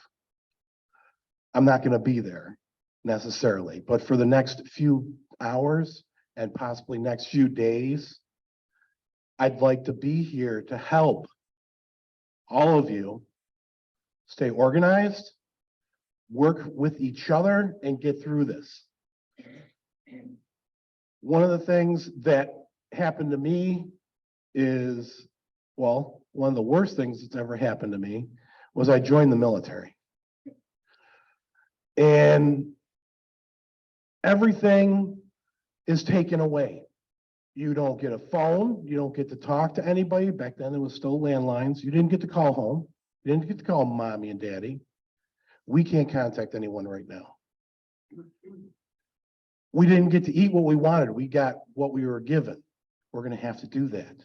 I'm not going to be there necessarily, but for the next few hours and possibly next few days, I'd like to be here to help all of you stay organized, work with each other, and get through this. One of the things that happened to me is, well, one of the worst things that's ever happened to me was I joined the military. And everything is taken away. You don't get a phone. You don't get to talk to anybody. Back then, it was still landlines. You didn't get to call home. You didn't get to call mommy and daddy. We can't contact anyone right now. We didn't get to eat what we wanted. We got what we were given. We're going to have to do that.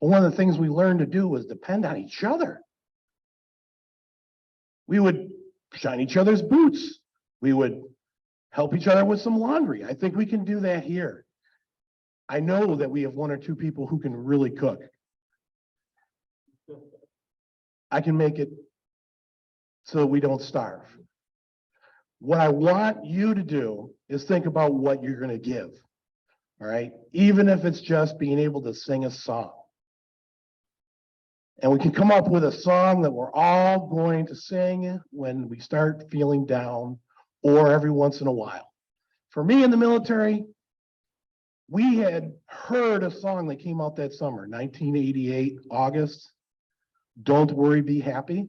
But one of the things we learned to do was depend on each other. We would shine each other's boots. We would help each other with some laundry. I think we can do that here. I know that we have one or two people who can really cook. I can make it so that we don't starve. What I want you to do is think about what you're gonna give. All right, even if it's just being able to sing a song. And we can come up with a song that we're all going to sing when we start feeling down or every once in a while. For me in the military, we had heard a song that came out that summer, 1988, August. Don't worry, be happy.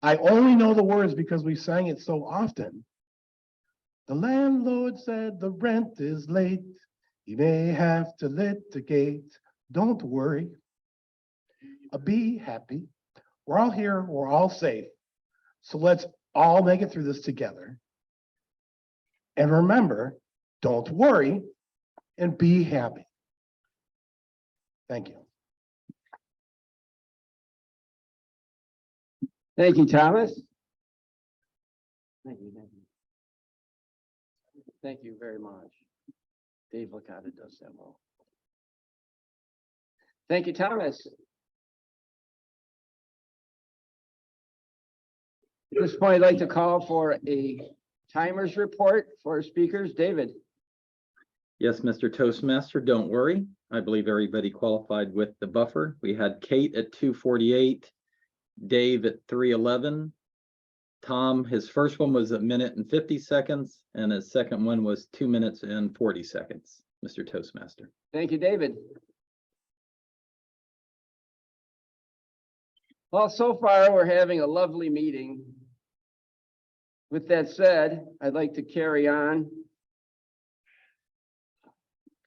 I only know the words because we sang it so often. The landlord said the rent is late. He may have to litigate. Don't worry. Be happy. We're all here. We're all safe. So let's all make it through this together. And remember, don't worry and be happy. Thank you. Thank you, Thomas. Thank you. Thank you very much. Dave Licata does that well. Thank you, Thomas. At this point, I'd like to call for a timers report for speakers. David. Yes, Mr. Toastmaster, don't worry. I believe everybody qualified with the buffer. We had Kate at 2:48, Dave at 3:11. Tom, his first one was 1 minute and 50 seconds, and his second one was 2 minutes and 40 seconds, Mr. Toastmaster. Thank you, David. Well, so far, we're having a lovely meeting. With that said, I'd like to carry on,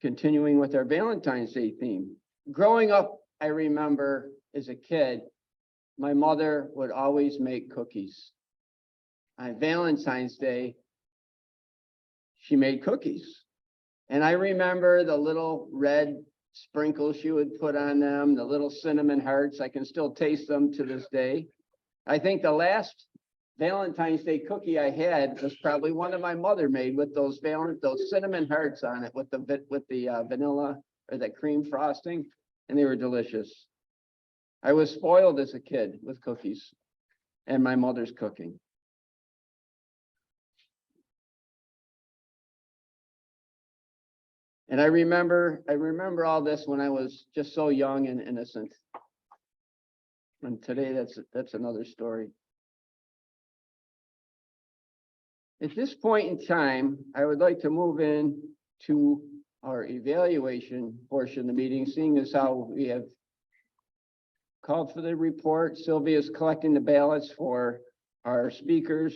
continuing with our Valentine's Day theme. Growing up, I remember as a kid, my mother would always make cookies. On Valentine's Day, she made cookies. And I remember the little red sprinkles she would put on them, the little cinnamon hearts. I can still taste them to this day. I think the last Valentine's Day cookie I had was probably one of my mother made with those cinnamon hearts on it with the vanilla or the cream frosting, and they were delicious. I was spoiled as a kid with cookies and my mother's cooking. And I remember all this when I was just so young and innocent. And today that's another story. At this point in time, I would like to move in to our evaluation portion of the meeting, seeing as how we have called for the report. Sylvia is collecting the ballots for our speakers.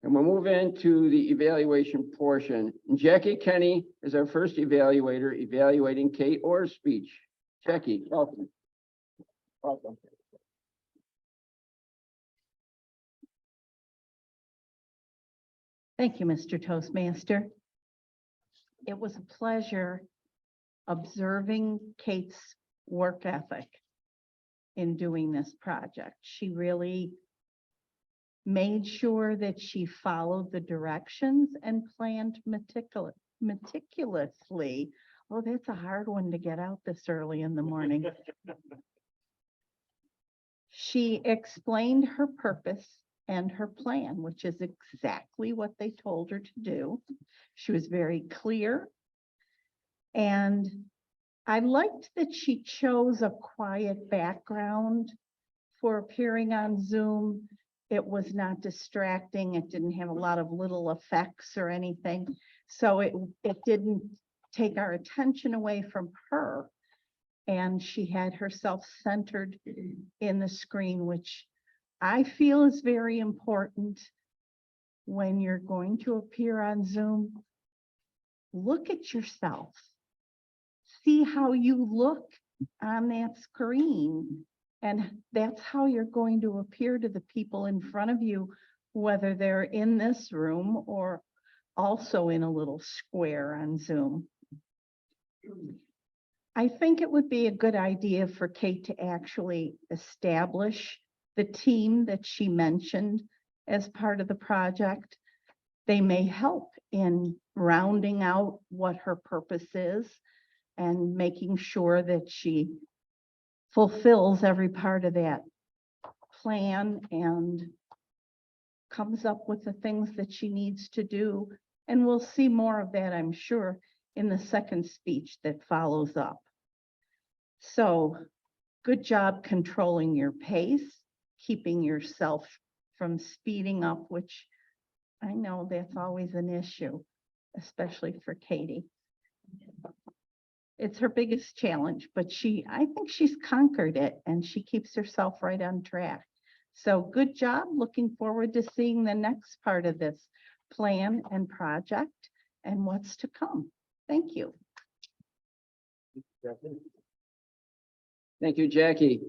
And we'll move into the evaluation portion. Jackie Kenny is our first evaluator, evaluating Kate Orr's speech. Jackie, welcome. Welcome. Thank you, Mr. Toastmaster. It was a pleasure observing Kate's work ethic in doing this project. She really made sure that she followed the directions and planned meticulously. Oh, that's a hard one to get out this early in the morning. She explained her purpose and her plan, which is exactly what they told her to do. She was very clear. And I liked that she chose a quiet background for appearing on Zoom. It was not distracting. It didn't have a lot of little effects or anything. So it didn't take our attention away from her. And she had herself centered in the screen, which I feel is very important when you're going to appear on Zoom. Look at yourself. See how you look on that screen. And that's how you're going to appear to the people in front of you, whether they're in this room or also in a little square on Zoom. I think it would be a good idea for Kate to actually establish the team that she mentioned as part of the project. They may help in rounding out what her purpose is and making sure that she fulfills every part of that plan and comes up with the things that she needs to do. And we'll see more of that, I'm sure, in the second speech that follows up. So good job controlling your pace, keeping yourself from speeding up, which I know that's always an issue, especially for Katie. It's her biggest challenge, but I think she's conquered it and she keeps herself right on track. So good job. Looking forward to seeing the next part of this plan and project and what's to come. Thank you. Thank you, Jackie.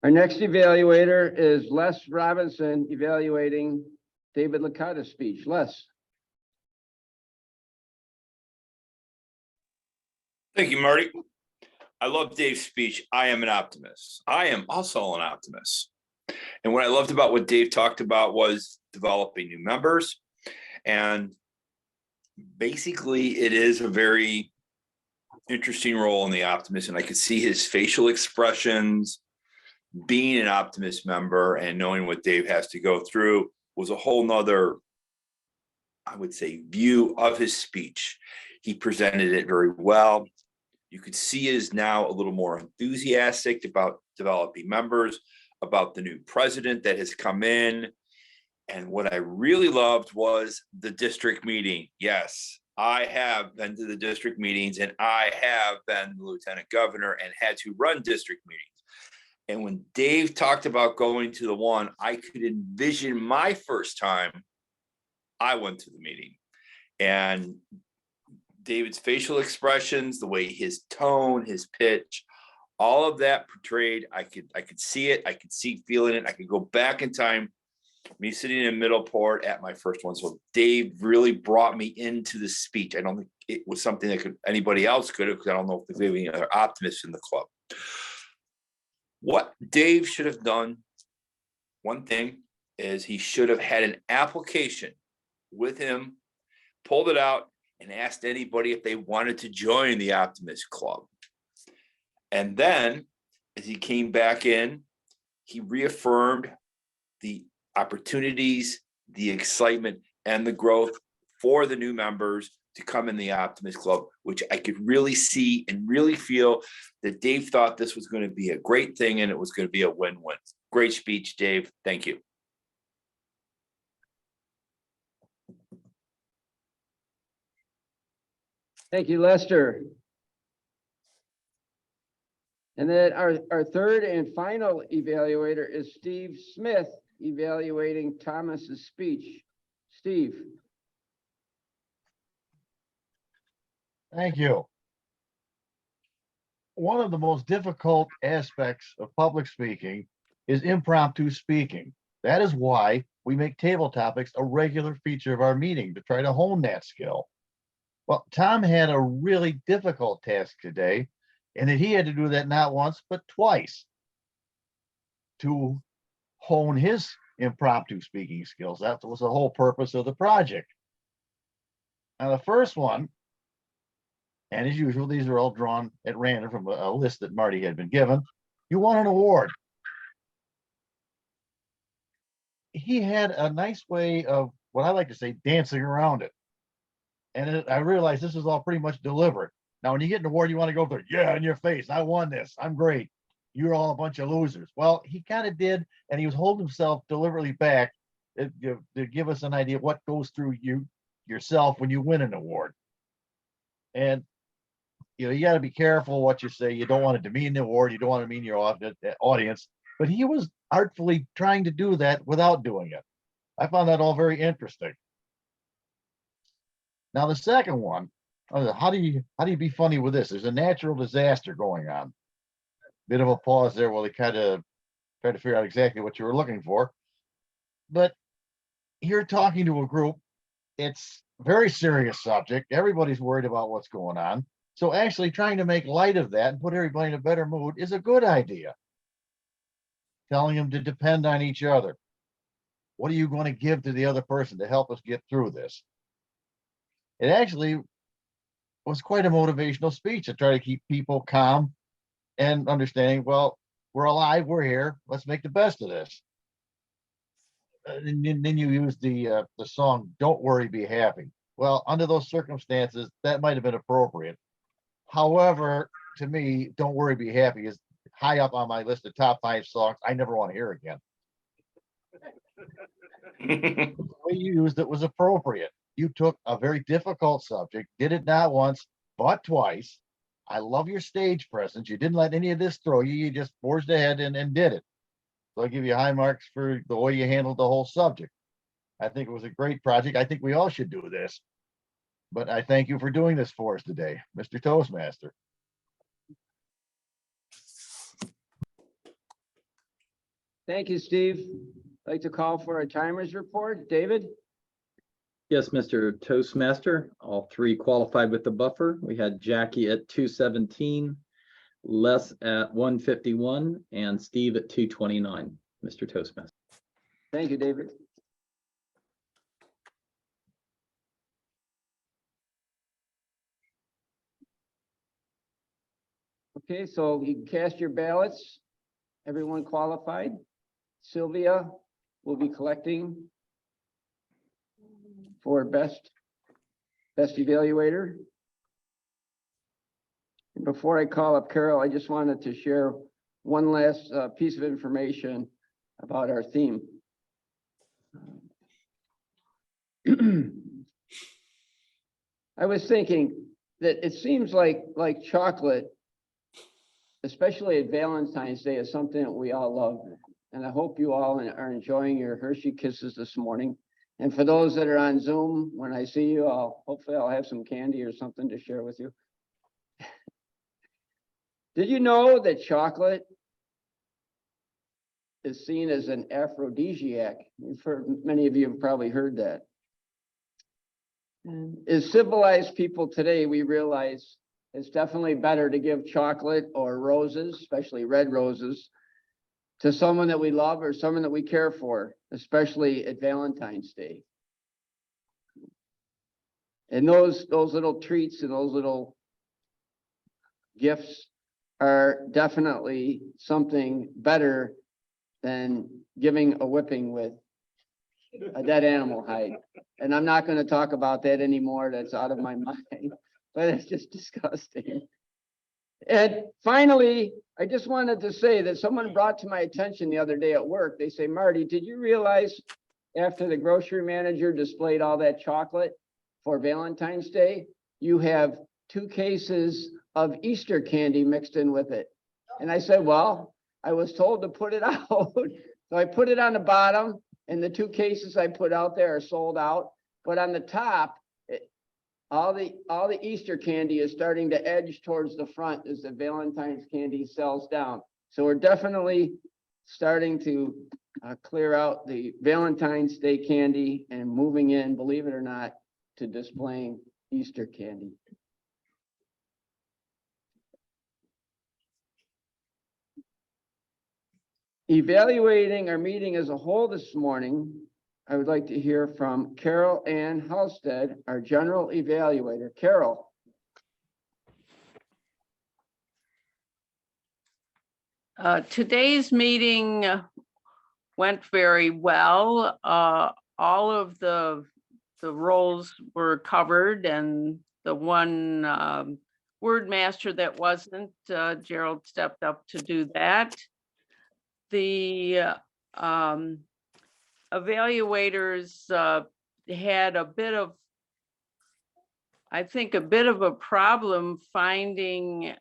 Our next evaluator is Les Robinson, evaluating David Licata's speech. Les. Thank you, Marty. I love Dave's speech. I am an optimist. I am also an optimist. And what I loved about what Dave talked about was developing new members. And basically, it is a very interesting role in the optimist. And I could see his facial expressions. Being an optimist member and knowing what Dave has to go through was a whole nother, I would say, view of his speech. He presented it very well. You could see he is now a little more enthusiastic about developing members, about the new president that has come in. And what I really loved was the district meeting. Yes, I have been to the district meetings and I have been the lieutenant governor and had to run district meetings. And when Dave talked about going to the one, I could envision my first time I went to the meeting. And David's facial expressions, the way his tone, his pitch, all of that portrayed, I could see it, I could see feeling it, I could go back in time, me sitting in Middleport at my first one. So Dave really brought me into the speech. I don't think it was something that anybody else could have, because I don't know if there's any other optimists in the club. What Dave should have done, one thing, is he should have had an application with him, pulled it out, and asked anybody if they wanted to join the Optimist Club. And then, as he came back in, he reaffirmed the opportunities, the excitement, and the growth for the new members to come in the Optimist Club, which I could really see and really feel that Dave thought this was going to be a great thing and it was going to be a win-win. Great speech, Dave. Thank you. Thank you, Lester. And then our third and final evaluator is Steve Smith, evaluating Thomas's speech. Steve. Thank you. One of the most difficult aspects of public speaking is impromptu speaking. That is why we make table topics a regular feature of our meeting, to try to hone that skill. Well, Tom had a really difficult task today, and that he had to do that not once, but twice to hone his impromptu speaking skills. That was the whole purpose of the project. Now, the first one, and as usual, these are all drawn at random from a list that Marty had been given. You won an award. He had a nice way of, what I like to say, dancing around it. And I realized this is all pretty much deliberate. Now, when you get an award, you want to go there, yeah, in your face, I won this, I'm great. You're all a bunch of losers. Well, he kind of did, and he was holding himself deliberately back to give us an idea of what goes through yourself when you win an award. And you got to be careful what you say. You don't want to demean the award. You don't want to demean your audience. But he was artfully trying to do that without doing it. I found that all very interesting. Now, the second one, how do you be funny with this? There's a natural disaster going on. Bit of a pause there while they kind of tried to figure out exactly what you were looking for. But you're talking to a group. It's a very serious subject. Everybody's worried about what's going on. So actually trying to make light of that and put everybody in a better mood is a good idea. Telling them to depend on each other. What are you going to give to the other person to help us get through this? It actually was quite a motivational speech to try to keep people calm and understanding, well, we're alive, we're here, let's make the best of this. And then you use the song, Don't Worry, Be Happy. Well, under those circumstances, that might have been appropriate. However, to me, Don't Worry, Be Happy is high up on my list of top 5 songs I never want to hear again. The way you used it was appropriate. You took a very difficult subject, did it not once, but twice. I love your stage presence. You didn't let any of this throw you. You just forged ahead and did it. So I give you high marks for the way you handled the whole subject. I think it was a great project. I think we all should do this. But I thank you for doing this for us today, Mr. Toastmaster. Thank you, Steve. I'd like to call for a timers report. David? Yes, Mr. Toastmaster, all 3 qualified with the buffer. We had Jackie at 217, Les at 151, and Steve at 229, Mr. Toastmaster. Thank you, David. Okay, so you can cast your ballots. Everyone qualified. Sylvia will be collecting for best evaluator. And before I call up Carol, I just wanted to share one last piece of information about our theme. I was thinking that it seems like chocolate, especially at Valentine's Day, is something that we all love. And I hope you all are enjoying your Hershey Kisses this morning. And for those that are on Zoom, when I see you, hopefully I'll have some candy or something to share with you. Did you know that chocolate is seen as an aphrodisiac? Many of you have probably heard that. As civilized people today, we realize it's definitely better to give chocolate or roses, especially red roses, to someone that we love or someone that we care for, especially at Valentine's Day. And those little treats and those little gifts are definitely something better than giving a whipping with a dead animal hide. And I'm not going to talk about that anymore. That's out of my mind, but it's just disgusting. And finally, I just wanted to say that someone brought to my attention the other day at work. They say, Marty, did you realize after the grocery manager displayed all that chocolate for Valentine's Day, you have 2 cases of Easter candy mixed in with it? And I said, well, I was told to put it out. So I put it on the bottom, and the 2 cases I put out there are sold out. But on the top, all the Easter candy is starting to edge towards the front as the Valentine's candy sells down. So we're definitely starting to clear out the Valentine's Day candy and moving in, believe it or not, to displaying Easter candy. Evaluating our meeting as a whole this morning, I would like to hear from Carol Ann Halstead, our general evaluator. Carol. Today's meeting went very well. All of the roles were covered, and the one word master that wasn't, Gerald stepped up to do that. The evaluators had a bit of a problem finding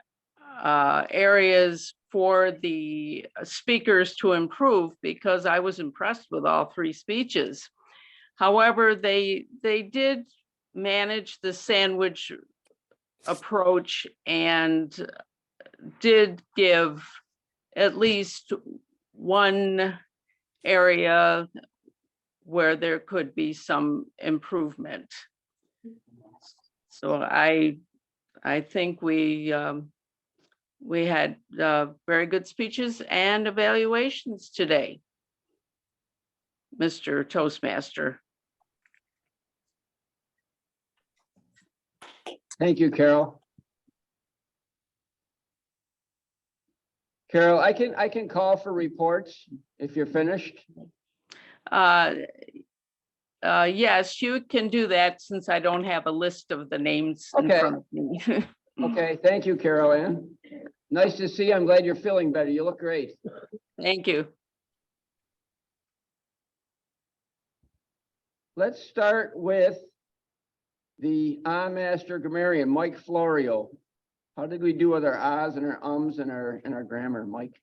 areas for the speakers to improve, because I was impressed with all 3 speeches. However, they did manage the sandwich approach and did give at least one area where there could be some improvement. So I think we had very good speeches and evaluations today, Mr. Toastmaster. Thank you, Carol. Carol, I can call for reports if you're finished. Yes, you can do that since I don't have a list of the names in Okay. front of me. Okay, thank you, Carol Ann. Nice to see you. I'm glad you're feeling better. You look great. Thank you. Let's start with the master grammarian, Mike Florio. How did we do with our ahs and our ums and our grammar, Mike?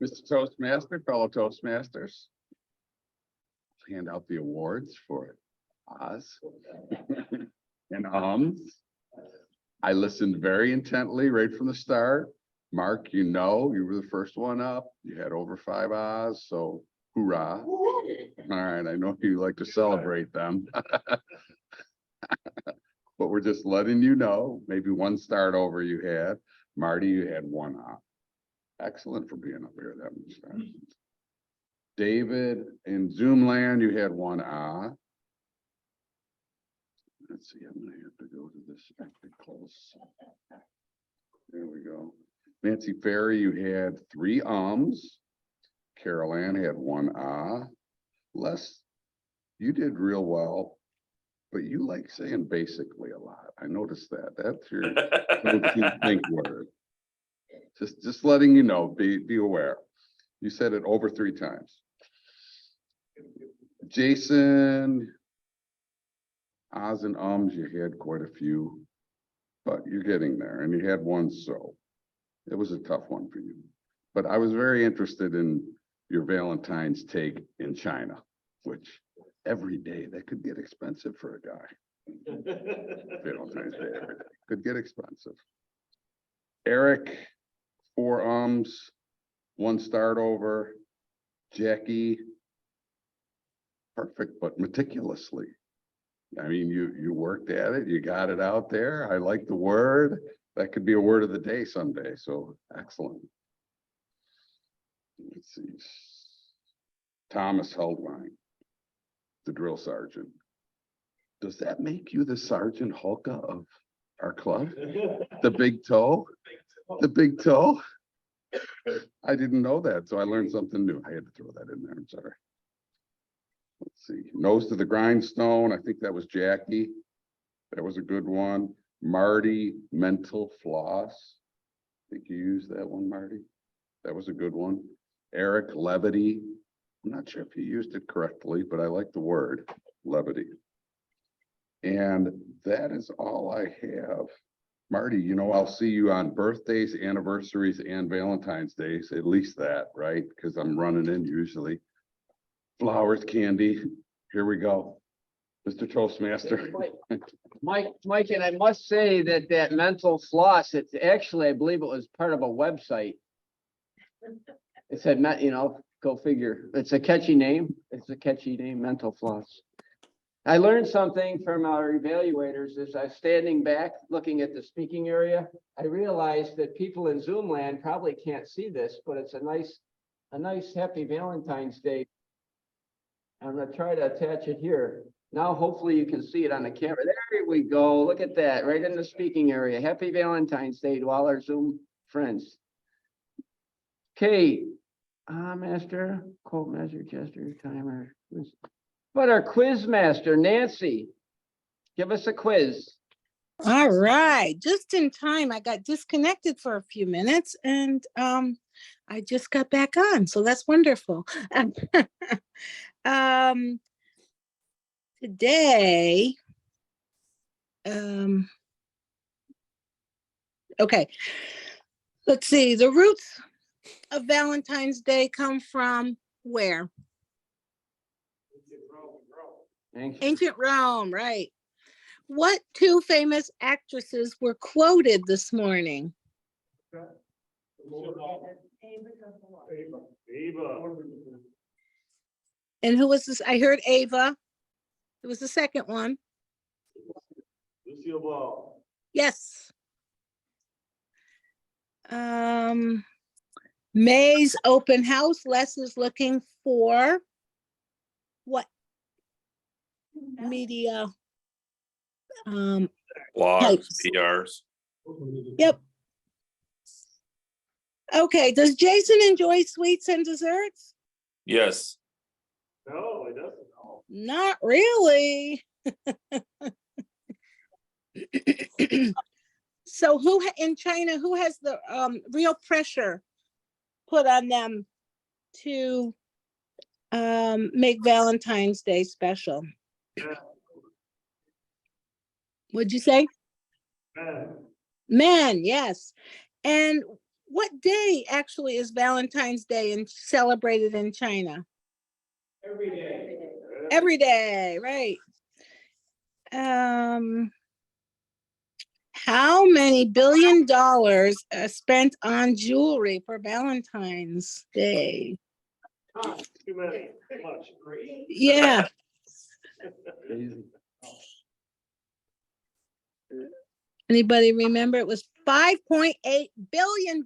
Mr. Toastmaster, fellow Toastmasters. Hand out the awards for ahs and ums. I listened very intently right from the start. Mark, you were the first one up. You had over 5 ahs, so hoorah. All right, I know you like to celebrate them. But we're just letting you know, maybe 1 start over you had. Marty, you had 1 ah. Excellent for being up here that many times. David, in Zoom land, you had 1 ah. Let's see, I'm gonna have to go to this close. There we go. Nancy Ferry, you had 3 ums. Carol Ann had 1 ah. Les, you did real well, but you like saying basically a lot. I noticed that. That's your go-to think word. Just letting you know, be aware. You said it over 3 times. Jason, ahs and ums, you had quite a few, but you're getting there, and you had 1 so. It was a tough one for you. But I was very interested in your Valentine's take in China, which every day that could get expensive for a guy. Valentine's Day every day could get expensive. Eric, 4 ums, 1 start over. Jackie, perfect, but meticulously. I mean, you worked at it, you got it out there. I like the word. That could be a word of the day someday, so excellent. Let's see. Thomas Heldwine, the drill sergeant. Does that make you the Sergeant Hulka of our club? The big toe? The big toe? I didn't know that, so I learned something new. I had to throw that in there, I'm sorry. Let's see, nose to the grindstone. I think that was Jackie. That was a good one. Marty, mental floss. I think you used that one, Marty. That was a good one. Eric, levity. I'm not sure if you used it correctly, but I like the word levity. And that is all I have. Marty, I'll see you on birthdays, anniversaries, and Valentine's Days, at least that, right? Because I'm running in usually. Flowers, candy, here we go. Mr. Toastmaster. Mike, and I must say that mental floss, it's actually, I believe it was part of a website. It said, go figure. It's a catchy name. It's a catchy name, mental floss. I learned something from our evaluators as I was standing back looking at the speaking area. I realized that people in Zoom land probably can't see this, but it's a nice happy Valentine's Day. I'm gonna try to attach it here. Now, hopefully you can see it on the camera. There we go. Look at that, right in the speaking area. Happy Valentine's Day to all our Zoom friends. Okay, master, quote master, gesture, timer. But our quiz master, Nancy, give us a quiz. All right, just in time. I got disconnected for a few minutes and I just got back on, so that's wonderful. Today, okay, let's see. The roots of Valentine's Day come from where? Ancient Rome, right. What 2 famous actresses were quoted this morning? Ava. And who was this? I heard Ava. It was the second one. Lucille Ball. Yes. May's open house. Les is looking for what media? Blogs, Types. PRs. Yep. Okay, does Jason enjoy sweets and desserts? Yes. No, it doesn't. Not really. So in China, who has the real pressure put on them to make Valentine's Day special? What'd you say? Men, yes. And what day actually is Valentine's Day and celebrated in China? Every day. Every day, right. How many $billion spent on jewelry for Valentine's Day? Too many. Too much. Yeah. Anybody remember? It was $5.8 billion.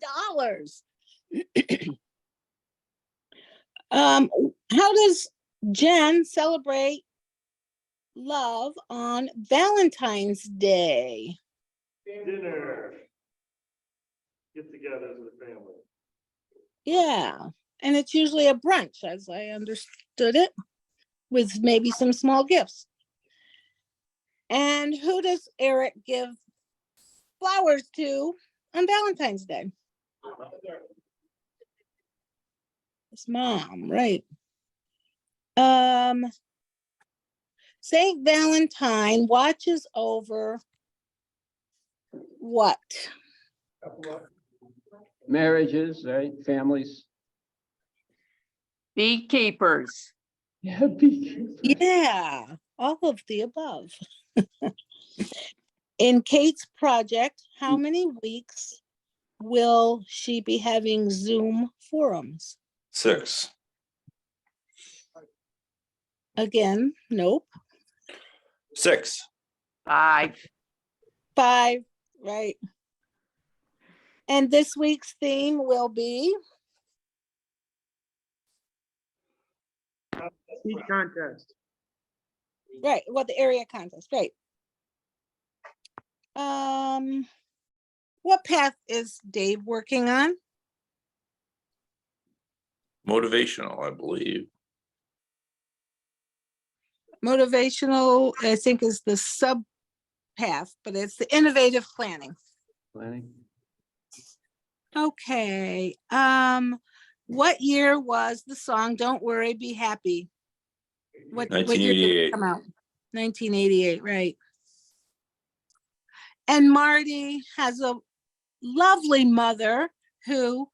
How does Jen celebrate love on Valentine's Day? Dinner. Get-togethers with the family. Yeah, and it's usually a brunch, as I understood it, with maybe some small gifts. And who does Eric give flowers to on Valentine's Day? His mom, right. Saint Valentine watches over what? Marriages, right? Families. Beekeepers. Yeah, beekeepers. Yeah, all of the above. In Kate's project, how many weeks will she be having Zoom forums? 6. Again, nope. 6. 5. 5, right. And this week's theme will be? Speech contest. Right, well, the area contest, right. What path is Dave working on? Motivational, I believe. Motivational, I think, is the sub path, but it's the innovative planning. Planning. Okay, what year was the song Don't Worry, Be Happy? What year did it 1988. come out? 1988, right. And Marty has a lovely mother who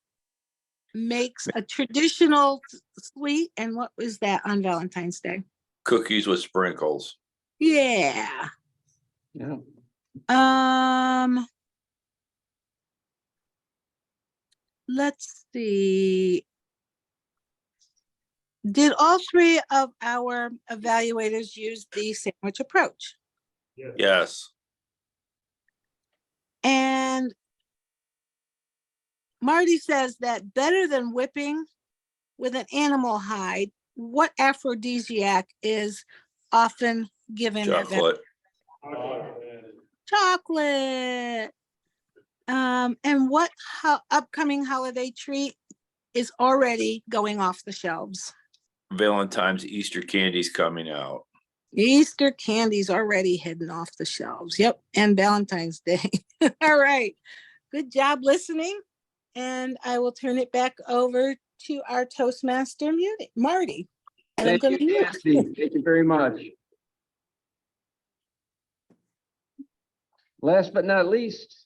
makes a traditional sweet. And what was that on Valentine's Day? Cookies with sprinkles. Yeah. Yeah. Let's see. Did all 3 of our evaluators use the sandwich approach? Yes. And Marty says that better than whipping with an animal hide, what aphrodisiac is often given at Chocolate. chocolate. And what upcoming holiday treat is already going off the shelves? Valentine's Easter candy's coming out. Easter candy's already heading off the shelves. Yep, and Valentine's Day. All right, good job listening. And I will turn it back over to our Toastmaster Marty. And I'm Thank gonna you, Nancy. Thank you very much. Last but not least,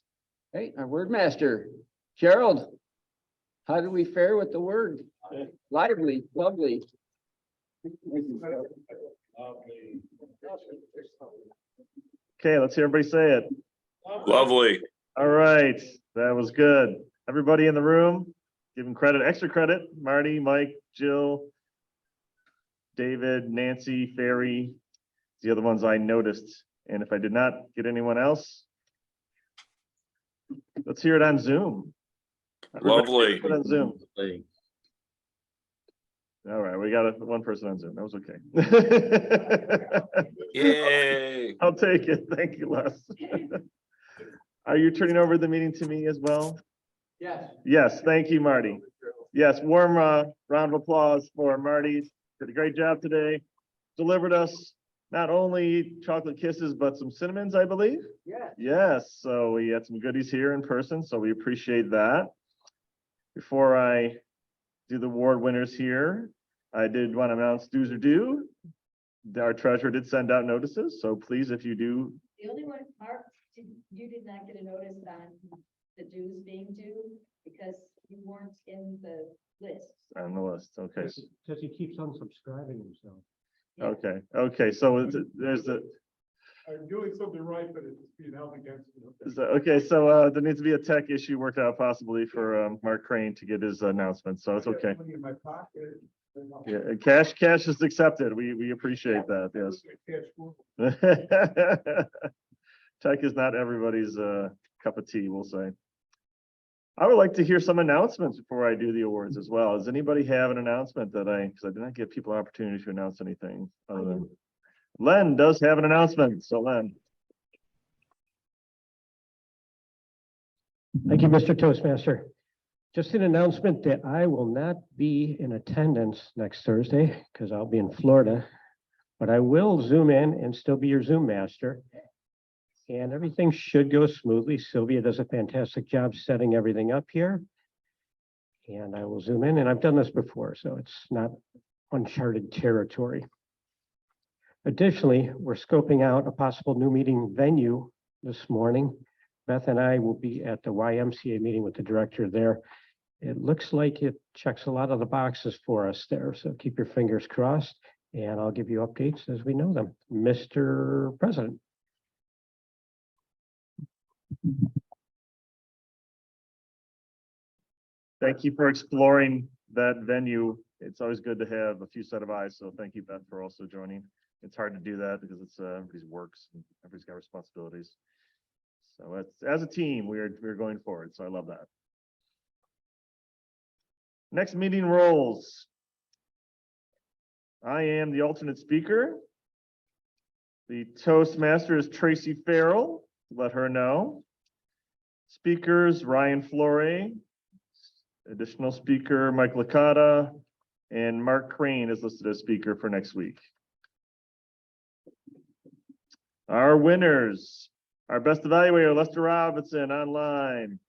hey, our word master, Gerald. How did we fare with the word? Lively, lovely. Okay, let's hear everybody say it. Lovely. All right, that was good. Everybody in the room, give them credit, extra credit. Marty, Mike, Jill, David, Nancy, Ferry, the other ones I noticed. And if I did not get anyone else, let's hear it on Zoom. Lovely. Put on Zoom. All right, we got one person on Zoom. That was okay. Yay. I'll take it. Thank you, Les. Are you turning over the meeting to me as well? Yes. Yes, thank you, Marty. Yes, warm round of applause for Marty. Did a great job today. Delivered us not only chocolate kisses, but some cinnamons, I believe. Yes. Yes, so we had some goodies here in person, so we appreciate that. Before I do the award winners here, I did want to announce dues are due. Our treasurer did send out notices, so please, if you do. The only one, Mark, you did not get a notice on the dues being due because you weren't in the list. On the list, okay. Because he keeps unsubscribing himself. Okay, so there's the, I'm doing something right, but it's being held against me. okay, so there needs to be a tech issue worked out possibly for Mark Crane to get his announcement, so it's okay. Money in my pocket. Yeah, cash is accepted. We appreciate that, yes. Tech is not everybody's cup of tea, we'll say. I would like to hear some announcements before I do the awards as well. Does anybody have an announcement because I did not give people an opportunity to announce anything other than Len does have an announcement, so Len. Thank you, Mr. Toastmaster. Just an announcement that I will not be in attendance next Thursday because I'll be in Florida, but I will Zoom in and still be your Zoom master. And everything should go smoothly. Sylvia does a fantastic job setting everything up here. And I will Zoom in, and I've done this before, so it's not uncharted territory. Additionally, we're scoping out a possible new meeting venue this morning. Beth and I will be at the YMCA meeting with the director there. It looks like it checks a lot of the boxes for us there, so keep your fingers crossed, and I'll give you updates as we know them. Mr. President. Thank you for exploring that venue. It's always good to have a few set of eyes, so thank you, Beth, for also joining. It's hard to do that because it's everybody's works and everybody's got responsibilities. So it's, as a team, we're going forward, so I love that. Next meeting roles. I am the alternate speaker. The Toastmaster is Tracy Farrell. Let her know. Speakers, Ryan Flore. Additional speaker, Mike Licata. And Mark Crane is listed as speaker for next week. Our winners. Our best evaluator, Lester Robinson, online.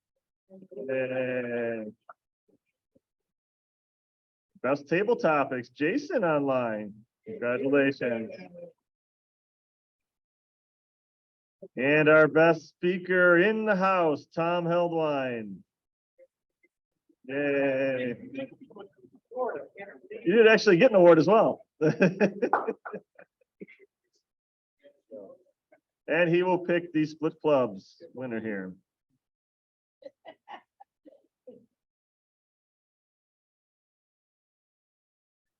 And best table topics, Jason online. Congratulations. And our best speaker in the house, Tom Heldwine. Yay. You did actually get an award as well. And he will pick the split clubs winner here.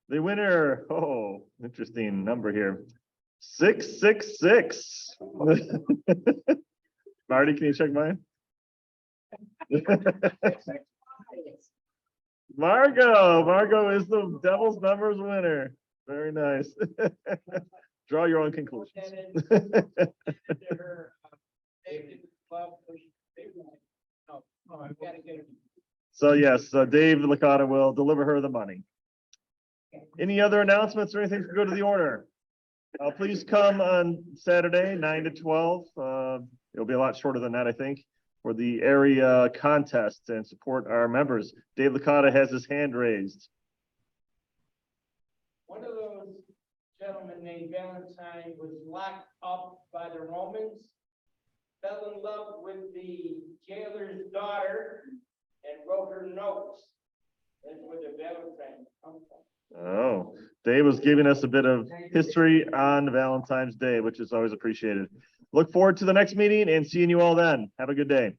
The winner, oh, interesting number here. 666. Marty, can you check mine? Margot is the Devil's Numbers winner. Very nice. Draw your own conclusions. So yes, Dave Licata will deliver her the money. Any other announcements or anything to go to the order? Please come on Saturday, 9 to 12. It'll be a lot shorter than that, I think, for the area contest and support our members. Dave Licata has his hand raised. One of those gentlemen named Valentine was locked up by the Romans, fell in love with the jailer's daughter, and wrote her notes. That's where the Valentine comes from. Oh, Dave was giving us a bit of history on Valentine's Day, which is always appreciated. Look forward to the next meeting and seeing you all then. Have a good day.